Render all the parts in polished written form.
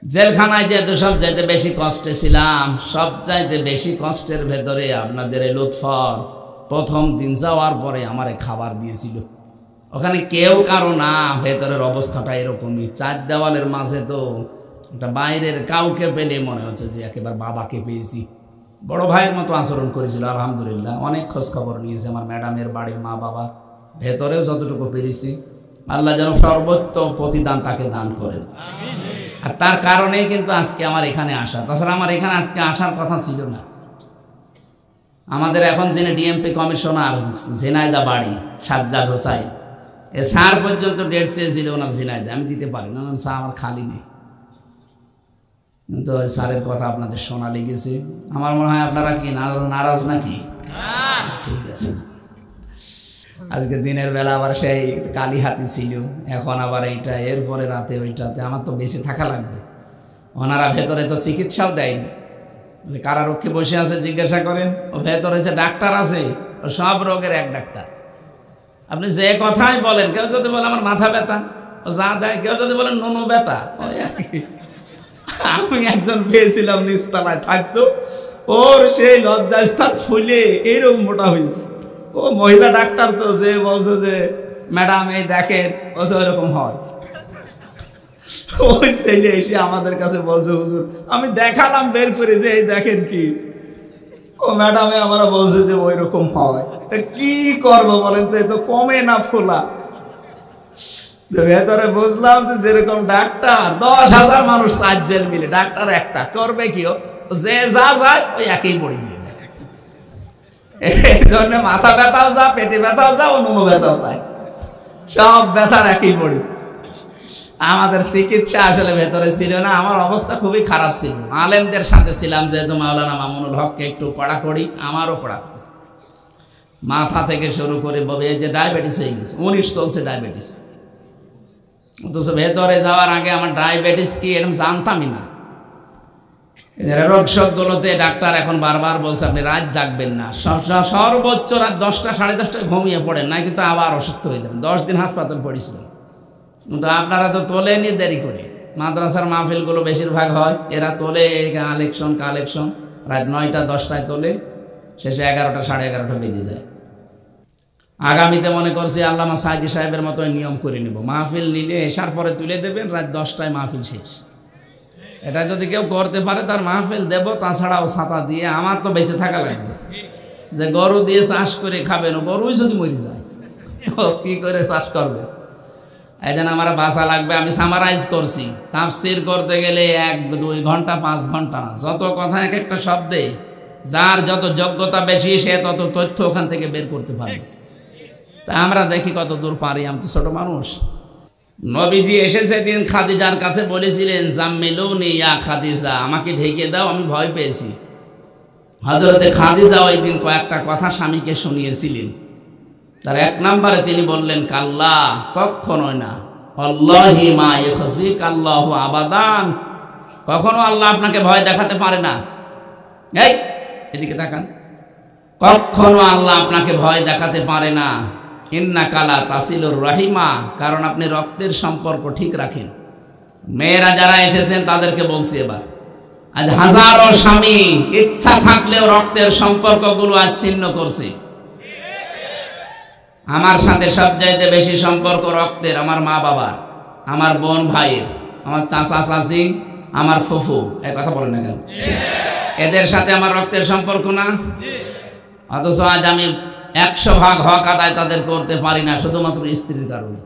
জেলখানায় যেহেতু সব চাইতে বেশি কষ্টে ছিলাম, সব চাইতে বেশি কষ্টের ভেতরে আপনাদের এই লুৎফর প্রথম দিন যাওয়ার পরে আমারে খাবার দিয়েছিল। ওখানে কেউ কারো না, ভেতরের অবস্থাটা এরকমই। চার দেওয়ালের মাঝে তো একটা বাইরের কাউকে পেলে মনে হচ্ছে যে একেবারে বাবাকে পেয়েছি। বড় ভাইয়ের মতো আচরণ করেছিল আলহামদুলিল্লাহ। অনেক খোঁজ খবর নিয়েছে আমার ম্যাডামের বাড়ির মা বাবা। ভেতরেও যতটুকু পেরেছি, আল্লাহ যেন সর্বোচ্চ প্রতিদান তাকে দান করেন। আর তার কারণেই কিন্তু আজকে আমার এখানে আসা। তাছাড়া আমার এখানে আজকে আসার কথা ছিল না। আমাদের এখন যিনি ডিএমপি কমিশনার ঝিনাইদা বাড়ি সাজ্জাদ হোসাইন, এ স্যার পর্যন্ত ডেট চেয়েছিল ওনার ঝিনাইদা, আমি দিতে পারি না, স্যার আমার খালি নেই। কিন্তু ওই স্যারের কথা আপনাদের শোনা লেগেছে। আমার মনে হয় আপনারা কি নারাজ নাকি? ঠিক আছে, আজকে দিনের বেলা আবার সেই কালী হাতি ছিল, এখন আবার এইটা, এরপরে রাতে ওইটাতে। আমার তো বেঁচে থাকা লাগবে। ওনারা ভেতরে তো চিকিৎসাও দেয়নি, কারারক্ষী বসে আছে, জিজ্ঞাসা করেন ও ভেতরে যে ডাক্তার আছে, ও সব রোগের এক ডাক্তার। আপনি যে কথাই বলেন, কেউ যদি বলে আমার মাথা ব্যথা, ও যা দেয়। কেউ যদি বলেন নুনু ব্যথা, আমি একজন পেয়েছিলাম নিচতলায় থাকতো, ওর সেই লজ্জাস্থান ফুলে এইরকম মোটা হয়েছে। ও মহিলা ডাক্তার তো, যে বলছে যে ম্যাডাম এই দেখেন, ও ওইরকম হয়। ওই ছেলে এসে আমাদের কাছে বলছে হুজুর, আমি দেখালাম বের করে যে এই দেখেন কি, ও ম্যাডামে আমরা বলছে যে ওই রকম হয়। কি করবো বলেন তো, এ তো কমে না ফোলা। ভেতরে বুঝলাম যে যেরকম ডাক্তার 10,000 মানুষ 4 জেল মিলে, ডাক্তার একটা করবে কি, যে যা যায় ওই একই বড়ি দিয়ে দেয়। এই জন্য মাথা ব্যথাও যা, পেটে ব্যথাও যা, ও নুনো ব্যথাও তাই, সব ব্যথার একই বড়ি। আমাদের চিকিৎসা আসলে ভেতরে ছিল না। আমার অবস্থা খুবই খারাপ ছিল। আলেমদের সাথে ছিলাম, যেহেতু মাওলানা মামুনুল হককে একটু কড়াকড়ি, আমারও কড়াকড়ি। মাথা থেকে শুরু করে বলে এই যে ডায়াবেটিস হয়ে গেছে, 19 চলছে ডায়াবেটিস। অথচ ভেতরে যাওয়ার আগে আমার ডায়াবেটিস কি এরকম জানতামই না। রোগশোকগুলোতে ডাক্তার এখন বারবার বলছে আপনি রাত জাগবেন না, সর্বোচ্চ রাত 10টা 10:30টায় ঘুমিয়ে পড়েন, না কিন্তু আবার অসুস্থ হয়ে যাবেন। 10 দিন হাসপাতাল পড়েছিলেন। কিন্তু আপনারা তো তোলেনি দেরি করে। মাদ্রাসার মাহফিলগুলো বেশিরভাগ হয়, এরা তোলে কালেকশন রাত 9টা 10টায় তোলে, শেষে 11টা 11:30 বেজে যায়। আগামীতে মনে করছি আল্লামা সাইদি সাহেবের মতো নিয়ম করে নিব, মাহফিল নিলে এসার পরে তুলে দেবেন, রাত 10টায় মাহফিল শেষ। এটা যদি কেউ করতে পারে তার মাহফিল দেব, তাছাড়াও ছাতা দিয়ে। আমার তো বেঁচে থাকা লাগবে। যে গরু দিয়ে চাষ করে খাবেন, গরুই যদি মরে যায়, কি করে চাষ করবে? এই জন্য আমার বাঁচা লাগবে। আমি সামারাইজ করছি, তাফসির করতে গেলে 1-2 ঘন্টা 5 ঘন্টা না, যত কথা এক একটা শব্দে, যার যত যোগ্যতা বেশি সে তত তথ্য ওখান থেকে বের করতে পারে। তা আমরা দেখি কত দূর পারি, আমি তো ছোট মানুষ। নবীজি এসেছে দিন খাদিজার কাছে, বলেছিলেন জাম্মিলুনি ইয়া খাদিজা, আমাকে ঢেকে দাও, আমি ভয় পেয়েছি। হযরতে খাদিজা ওই দিন কয়েকটা কথা স্বামীকে শুনিয়েছিলেন। তার 1 নম্বরে তিনি বললেন কাল্লা, কখনোই না, আল্লাহি মা ইয়াখজিক আল্লাহু আবাদান, কখনো আল্লাহ আপনাকে ভয় দেখাতে পারে না। এই এদিকে তাকান, কখনো আল্লাহ আপনাকে ভয় দেখাতে পারে না। ইন্নাকা লা তাসিলুর রাহিমা, কারণ আপনি রক্তের সম্পর্ক ঠিক রাখেন। মেয়েরা যারা এসেছেন তাদেরকে বলছি এবার, আজ হাজারো স্বামী ইচ্ছা থাকলেও রক্তের সম্পর্কগুলো আজ ছিন্ন করছে। আমার সাথে সবচাইতে বেশি সম্পর্ক রক্তের আমার মা বাবার, আমার বোন ভাইয়ের, আমার চাচা চাচি, আমার ফুফু। এই কথা বলেন না কেন? এদের সাথে আমার রক্তের সম্পর্ক না? অথচ আজ আমি 100 ভাগ হক আদায় তাদের করতে পারি না, শুধুমাত্র স্ত্রীর কারণে।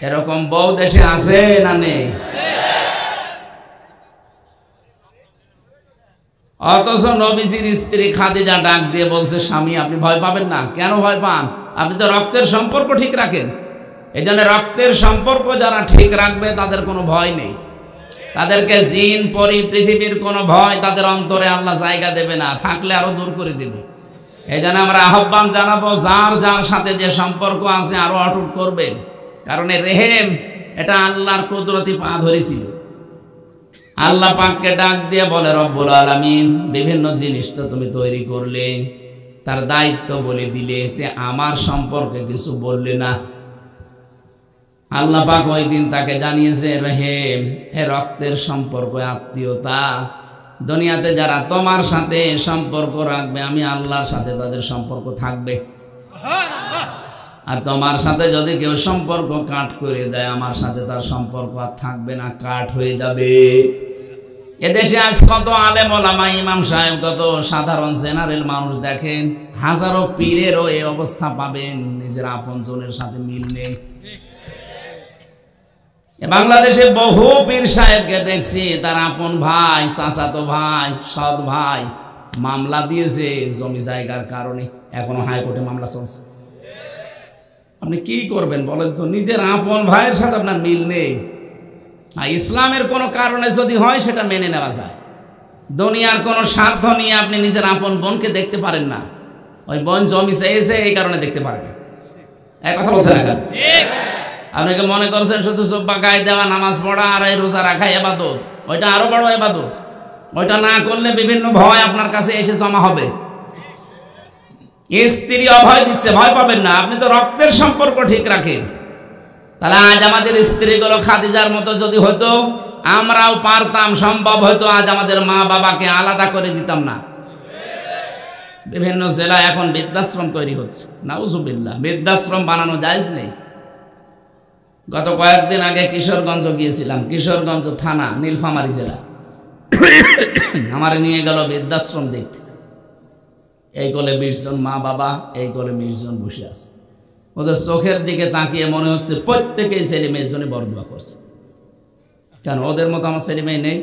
এরকম বউ দেশে আছে না নেই? অথচ নবীজির স্ত্রী খাদিজা ডাক দিয়ে বলছে, স্বামী আপনি ভয় পাবেন না। কেন ভয় পান? আপনি তো রক্তের সম্পর্ক ঠিক রাখেন। এই জন্য রক্তের সম্পর্ক যারা ঠিক রাখবে তাদের কোনো ভয় নেই। তাদেরকে জিন পরি পৃথিবীর কোনো ভয় তাদের অন্তরে আল্লাহ জায়গা দেবে না, থাকলে আরো দূর করে দেবে। এই জন্য আমরা আহ্বান জানাবো, যার যার সাথে যে সম্পর্ক আছে আরো অটুট করবেন। কারণ রেহেম এটা আল্লাহর কুদরতি পা ধরেছিল। আল্লাহ পাককে ডাক দিয়ে বলে, রব্বুল আলামিন বিভিন্ন জিনিস তো তুমি তৈরি করলে, তার দায়িত্ব বলে দিলে, তে আমার সম্পর্কে কিছু বললে না। আল্লাহ পাক ওই দিন তাকে জানিয়েছে, হে রক্তের সম্পর্ক, আত্মীয়তা, দুনিয়াতে যারা তোমার সাথে সম্পর্ক রাখবে আমি আল্লাহর সাথে তাদের সম্পর্ক থাকবে, আর তোমার সাথে যদি কেউ সম্পর্ক কাট করে দেয় আমার সাথে তার সম্পর্ক আর থাকবে না, কাট হয়ে যাবে। এদেশে আজ কত আলেম ওলামা, ইমাম সাহেব, কত সাধারণ জেনারেল মানুষ দেখেন, হাজারো পীরেরও এই অবস্থা পাবেন, নিজের আপনজনের সাথে মিল নেই। বাংলাদেশে বহু পীর সাহেবকে দেখছি তার আপন ভাই, চাচাতো ভাই, সৎ ভাই মামলা দিয়েছে জমি জায়গার কারণে, এখনো হাইকোর্টে মামলা চলছে। আপনি কি করবেন বলেন তো? নিজের আপন ভাইয়ের সাথে আপনার মিল নেই। আর ইসলামের কোনো কারণে যদি হয় সেটা মেনে নেওয়া যায়। দুনিয়ার কোনো স্বার্থ নিয়ে আপনি নিজের আপন বোনকে দেখতে পারেন না, ওই বোন জমি চেয়েছে এই কারণে দেখতে পারেন না। এক কথা বলছেন এখন? আপনাকে মনে করছেন শুধু চোব্বা গায়ে দেওয়া, নামাজ পড়া আর এই রোজা রাখা ইবাদত, ওইটা আরো বড় ইবাদত। ওইটা না করলে বিভিন্ন ভয় আপনার কাছে এসে জমা হবে। স্ত্রী অভয় দিচ্ছে, ভয় পাবেন না, আপনি তো রক্তের সম্পর্ক ঠিক রাখেন। তাহলে আজ আমাদের স্ত্রীগুলো খাদিজার মতো যদি হতো, আমরাও পারতাম, সম্ভব হতো, আজ আমাদের মা বাবাকে আলাদা করে দিতাম না। বিভিন্ন জেলায় এখন বৃদ্ধাশ্রম তৈরি হচ্ছে, নাউজুবিল্লাহ। বৃদ্ধাশ্রম বানানো জায়েজ নেই। গত কয়েকদিন আগে কিশোরগঞ্জ গিয়েছিলাম, কিশোরগঞ্জ থানা, নীলফামারী জেলা। আমার নিয়ে গেল বৃদ্ধাশ্রম দেখতে। এই কোলে 20 জন মা বাবা, এই কোলে 20 জন বসে আছে। ওদের চোখের দিকে তাকিয়ে মনে হচ্ছে প্রত্যেকেই ছেলে মেয়ের জন্য বরদোয়া করছে। কেন? ওদের মতো আমার ছেলে মেয়ে নেই।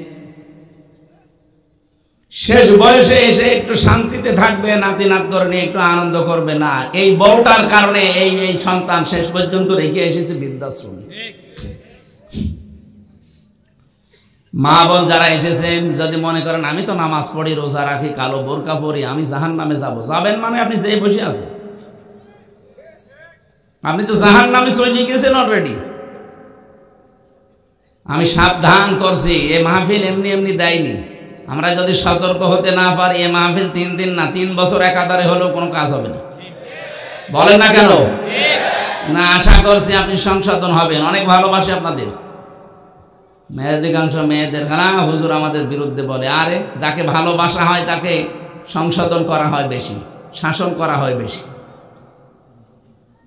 শেষ বয়সে এসে একটু শান্তিতে থাকবে, নাতি নাতগর নিয়ে একটু আনন্দ করবে না, এই বউটার কারণে এই সন্তান শেষ পর্যন্ত রেখে এসেছে বৃদ্ধাশ্রমে। মা বোন যারা এসেছেন, যদি মনে করেন আমি তো নামাজ পড়ি, রোজা রাখি, কালো বোরকা পরি, আমি জাহান্নামে যাবো, যাবেন মানে আপনি যে বসে আছেন, আপনি তো জাহান্নামে চলে গেছেন অলরেডি। আমি সাবধান করছি, এ মাহফিল এমনি এমনি দেয়নি। আমরা যদি সতর্ক হতে না পারি, এ মাহফিল 3 দিন না 3 বছর একাধারে হলেও কোনো কাজ হবে না। বলেন না কেন? না, আশা করছি আপনি সংশোধন হবেন। অনেক ভালোবাসি আপনাদের। অধিকাংশ মেয়েদের হুজুর আমাদের বিরুদ্ধে বলে, আরে যাকে ভালোবাসা হয় তাকে সংশোধন করা হয় বেশি, শাসন করা হয় বেশি।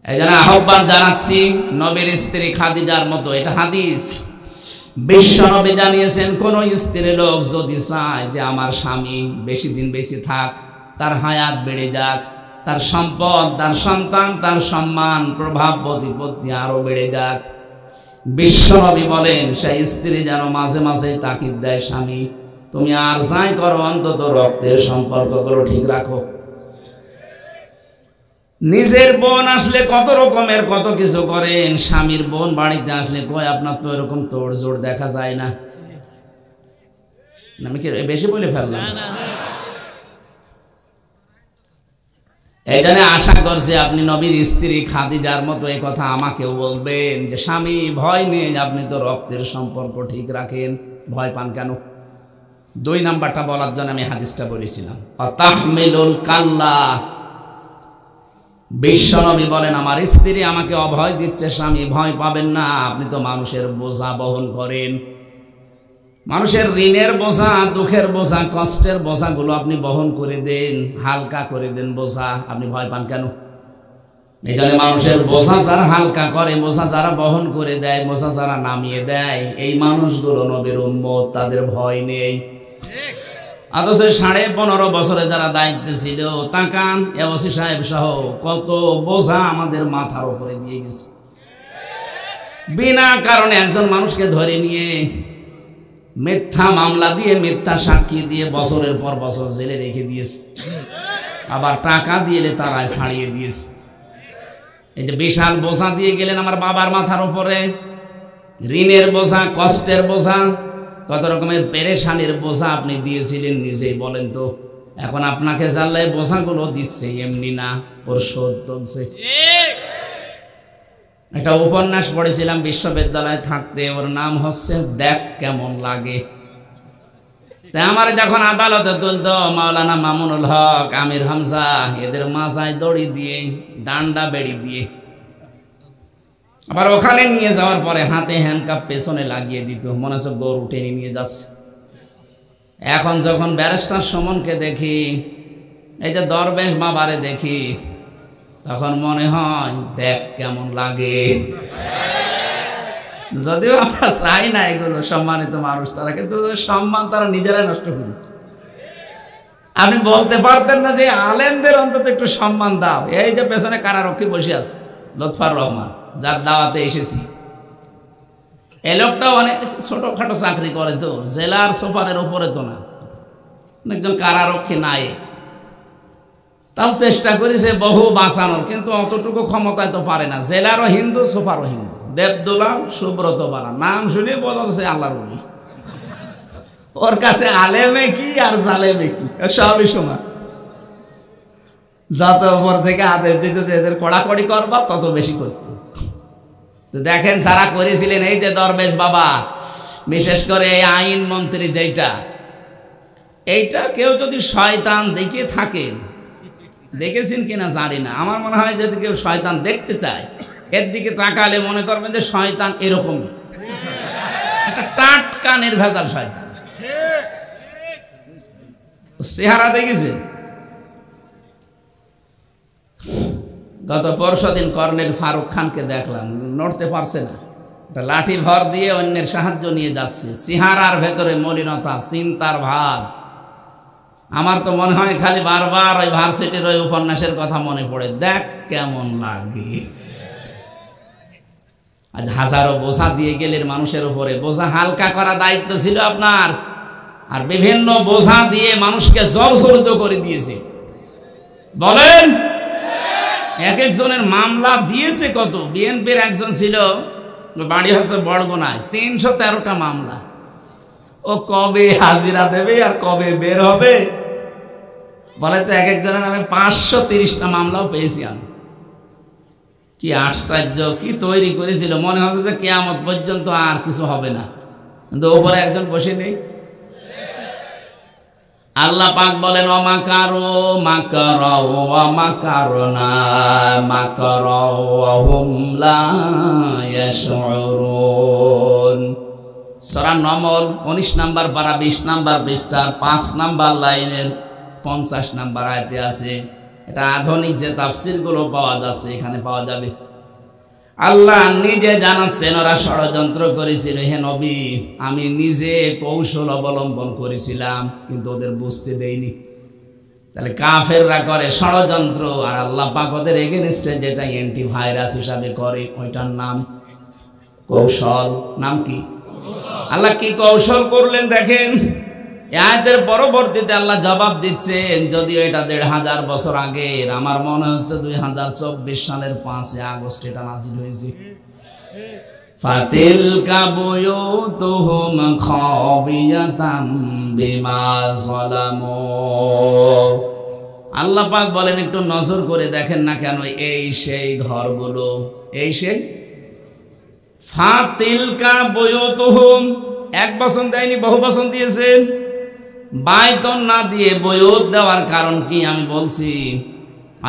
এই জন্য আহ্বান জানাচ্ছি, নবীর স্ত্রী খাদিজার মতো, এটা হাদিস, বিশ্ব নবী জানিয়েছেন, কোন স্ত্রী লোক যদি চায় যে আমার স্বামী বেশি দিন বেশি থাক, তার হায়াত বেড়ে যাক, তার সম্পদ, তার সন্তান, তার সম্মান, প্রভাব প্রতিপত্তি আরো বেড়ে যাক, বিশ্ব নবী বলেন সেই স্ত্রী যেন মাঝে মাঝে তাকিদ দেয়, স্বামী তুমি আর যাই করো অন্তত রক্তের সম্পর্কগুলো ঠিক রাখো। নিজের বোন আসলে কত রকমের কত কিছু করেন, স্বামীর বোন বাড়িতে আসলে কয় আপনার তো এরকম তোড় জোড় দেখা যায় না। আমি কি বেশি বলে ফেললাম? এই জন্য আশা করছি আপনি নবীর স্ত্রী খাদিজার মতো এই কথা আমাকেও বলবেন যে স্বামী ভয় নেই, আপনি তো রক্তের সম্পর্ক ঠিক রাখেন, ভয় পান কেন? 2 নাম্বারটা বলার জন্য আমি হাদিসটা বলেছিলাম, তাহমিলুল কাল্লা। বিশ্বনবী বলেন আমার স্ত্রী আমাকে অভয় দিচ্ছে, স্বামী ভয় পাবেন না, আপনি তো মানুষের বোঝা বহন করেন, মানুষের ঋণের বোঝা, দুঃখের বোঝা, কষ্টের বোঝাগুলো আপনি বহন করে দেন, হালকা করে দেন বোঝা, আপনি ভয় পান কেন? এই জন্য মানুষের বোঝা যারা হালকা করে, বোঝা যারা বহন করে দেয়, বোঝা যারা নামিয়ে দেয়, এই মানুষগুলো নবীর উম্মত, তাদের ভয় নেই। অথচ 15.5 বছরে যারা দায়িত্বে ছিল, তাকান এওসি সাহেব সহ কত বোঝা আমাদের মাথার উপরে দিয়ে গেছে। বিনা কারণে একজন মানুষকে ধরে নিয়ে মিথ্যা মামলা দিয়ে, মিথ্যা সাক্ষী দিয়ে বছরের পর বছর জেলে রেখে দিয়েছে, আবার টাকা দিয়ে তারাই ছাড়িয়ে দিয়েছে। এই যে বিশাল বোঝা দিয়ে গেলেন আমার বাবার মাথার উপরে, ঋণের বোঝা, কষ্টের বোঝা, কত রকমের পেরেশানির বোঝা আপনি দিয়েছিলেন নিজেই বলেন তো। এখন আপনাকে জানলে বোঝাগুলো দিচ্ছে এমনি না, ওর শোধ তুলছে। একটা উপন্যাস পড়েছিলাম বিশ্ববিদ্যালয়ে থাকতে, ওর নাম হচ্ছে দেখ কেমন লাগে। আমার যখন আদালতে তুলতো মাওলানা মামুনুল হক, আমির হামজা, এদের মাথায় দড়ি দিয়ে, ডান্ডা বেড়ি দিয়ে, আবার ওখানে নিয়ে যাওয়ার পরে হাতে হ্যান্ডকাপ পেছনে লাগিয়ে দিত, মনে হচ্ছে গরু টেনে নিয়ে যাচ্ছে। এখন যখন ব্যারিস্টার সুমনকে দেখি, এই যে দরবেশ বাবারে দেখি, তখন মনে হয় দেখ কেমন লাগে। যদিও আমরা চাই না এগুলো, সম্মানিত মানুষ তারা, কিন্তু সম্মান তারা নিজেরাই নষ্ট করেছে। আপনি বলতে পারতেন না যে আলেমদের অন্তত একটু সম্মান দাও? এই যে পেছনে কারারক্ষী বসে আছে লুৎফর রহমান, যার দাওয়াতে এসেছি, এই লোকটাও অনেক ছোটখাটো চাকরি করে, তো জেলার সুপারের উপরে তো না, একজন কারারক্ষী নায়ক। তাও চেষ্টা করেছে বহু বাঁচানোর, কিন্তু অতটুকু ক্ষমতায় তো পারে না। জেলারও হিন্দু, সুপারও হিন্দু, দেবদুল্লাহ সুব্রত বালা, নাম শুনে বোঝা যাচ্ছে আল্লাহর ওলি। ওর কাছে আলেমে কি আর জালেমে কি সবই সমান। যত উপর থেকে আদেশ দিত যে এদের কড়াকড়ি করবা, তত বেশি করত। তো দেখেন যারা করেছিলেন, এই যে দরবেশ বাবা, বিশেষ করে এই আইন মন্ত্রী, এইটা কেউ যদি শয়তান দেখে থাকেন, দেখেছেন কিনা জানি না, আমার মনে হয় যদি কেউ শয়তান দেখতে চায়, এর দিকে তাকালে মনে করবেন যে শয়তান এরকমই একটা টাটকা নির্ভেজাল শয়তান। চেহারা দেখেছেন? গত পরশুদিন কর্নেল ফারুক খানকে দেখলাম, নড়তে পারছে না, একটা লাঠি ভর দিয়ে অন্যের সাহায্য নিয়ে যাচ্ছে, চেহারার ভেতরে মলিনতা, চিন্তার ভাঁজ। আমার তো মনে হয় খালি বারবার ওই ভার্সিটির ওই উপন্যাসের কথা মনে পড়ে, দেখ কেমন লাগে। আজ হাজারো বোঝা দিয়ে গেলেন মানুষের উপরে, বোঝা হালকা করা দায়িত্ব ছিল আপনার, আর বিভিন্ন বোঝা দিয়ে মানুষকে জর্জরিত করে দিয়েছে। বলেন, এক একজনের মামলা দিয়েছে কত। বিএনপির একজন ছিল, বাড়ি হচ্ছে বড়গোনায়, 313টা মামলা। ও কবে হাজিরা দেবে আর কবে বের হবে বলে তো। এক একজনের নামে 530টা মামলাও পেয়েছি আমি। কি আশ্চর্য, কি তৈরি করেছিল, মনে হচ্ছে যে কিয়ামত পর্যন্ত আর কিছু হবে না, কিন্তু ওপরে একজন বসে নেই। আল্লাহ পাক বলেন, ওয়ামাকারু মাকারা ওয়া মাকারনা মাকারা ওয়া হুম লা ইয়াশউরুন। সূরা নমল 19 নাম্বার পারা 20 নাম্বার পৃষ্ঠার 5 নাম্বার লাইনের 50 নাম্বার আয়াতে আছে। এটা আধুনিক যে তাফসীরগুলো পাওয়া যাচ্ছে এখানে পাওয়া যাবে। আল্লাহ নিজে জানাচ্ছেন, ওরা ষড়যন্ত্র করেছিল, হে নবী আমি নিজে কৌশল অবলম্বন করেছিলাম, কিন্তু ওদের বুঝতে দেইনি। তাহলে কাফেররা করে ষড়যন্ত্র, আর আল্লাহ পাক ওদের এগেইনস্টে যেটা অ্যান্টিভাইরাস হিসাবে করে, ওইটার নাম কৌশল। নাম কি? আল্লাহ কি কৌশল করলেন দেখেন। আয়াতের পরবর্তীতে আল্লাহ জবাব দিচ্ছেন, যদিও এটা 1500 বছর আগের, আমার মনে হচ্ছে 2024 সালের 5 আগস্ট এটা নাযিল হয়েছে। ফাতিলকা বুয়ুতুহুম খাবিয়াতাম বিমা যালামু। আল্লাহ পাক বলেন, একটু নজর করে দেখেন না কেন, এই সেই ঘরগুলো, এই সেই। ফাতিলকা বুয়ুতুহুম, এক বচন দেয়নি, বহু বচন দিয়েছেন। বাইতন না দিয়ে বয়ুত দেওয়ার কারণ কি আমি বলছি।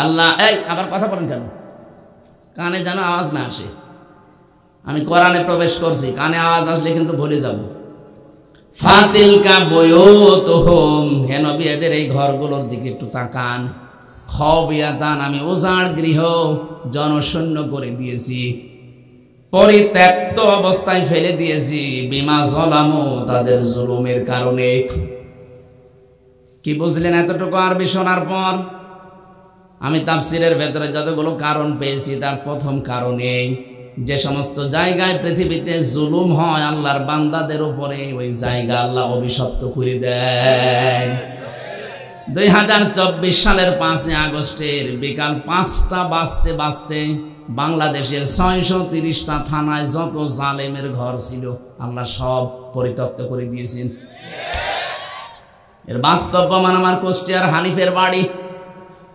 আল্লাহ, এই আবার কথা বলেন কেন? কানে যেন আওয়াজ না আসে। আমি কোরআনে প্রবেশ করছি, কানে আওয়াজ আসলে কিন্তু ভুলে যাব। ফাতিলকা বুয়ুতুহুম, হে নবী এদের এই ঘরগুলোর দিকে একটু তাকান। খাবিয়াতান, আমি উজাড় গৃহ জনশূন্য করে দিয়েছি, পরিত্যক্ত অবস্থায় ফেলে দিয়েছি। বিমা যালামু, তাদের জুলুমের কারণে। কি বুঝলেন এতটুকু আরবি শোনার পর? আমি তাফসীরের ভেতরে যতগুলো কারণ পেয়েছি, তার প্রথম কারণে যে সমস্ত জায়গায় পৃথিবীতে জুলুম হয় আল্লাহর বান্দাদের উপরে, ওই জায়গা আল্লাহ অভিশপ্ত করে দেয়। 2024 সালের 5 আগস্টের বিকাল 5টা বাজতে বাজতে বাংলাদেশের 630টা থানায় যত জালেমের ঘর ছিল আল্লাহ সব পরিত্যক্ত করে দিয়েছেন। এর বাস্তব প্রমাণ আমার কুষ্টিয়ার হানিফের বাড়ি।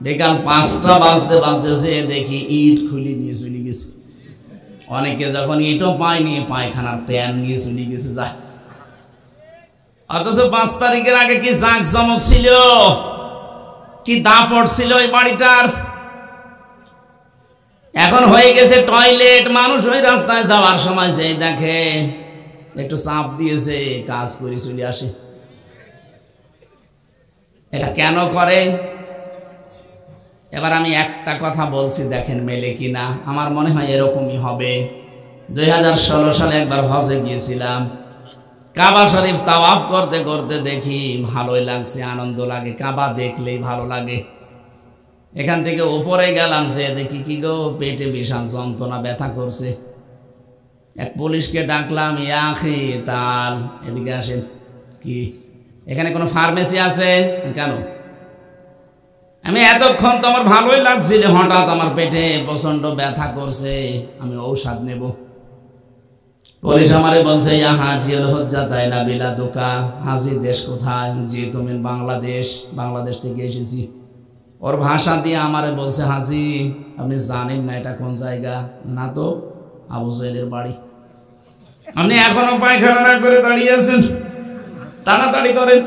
বিকাল 5টা বাজতে বাজতে যে দেখি ইট খুলে নিয়ে চলে গেছে। অনেকে যখন ইটও পায়নি, পায়খানার প্যান নিয়ে চলে গেছে। যা, অথচ 5 তারিখের আগে কি জাঁকজমক ছিল, কি দাপট ছিল এই বাড়িটার। এখন হয়ে গেছে টয়লেট, মানুষ ওই রাস্তায় যাওয়ার সময় সেই দেখে একটু চাপ দিয়েছে, কাজ করে চলে আসে। এটা কেন করে? এবার আমি একটা কথা বলছি, দেখেন মেলে কিনা। আমার মনে হয় এরকমই হবে। 2016 সালে একবার হজে গিয়েছিলাম, কাবা শরীফ তাওয়াফ করতে করতে দেখি ভালোই লাগছে, আনন্দ লাগে, কাবা দেখলেই ভালো লাগে। এখান থেকে উপরে গেলাম, যে দেখি কি গো, পেটে বিশাল যন্ত্রণা, ব্যথা করছে। এক পুলিশকে ডাকলাম, ইয়াখি তাল, এদিকে আসেন। কি এখানে কোনো ফার্মেসি আছে? কেন? আমি এতক্ষণ তো আমার ভালোই লাগছিল, হঠাৎ আমার পেটে প্রচন্ড ব্যথা করছে, আমি ঔষধ নেব। পুলিশ আমারে বলছে, ইয়া হাজির হজ্জা তাই না বিলা দোকা। হাজি দেশ কোথায়? জি তুমি বাংলাদেশ। বাংলাদেশ থেকে এসেছি। ওর ভাষা দিয়ে আমারে বলছে, হাজি আপনি জানেন না এটা কোন জায়গা? না তো, আবু জাহেলের বাড়ি। আপনি এখনো পায়খানা না করে দাঁড়িয়ে আছেন, তাড়াতাড়ি করেন।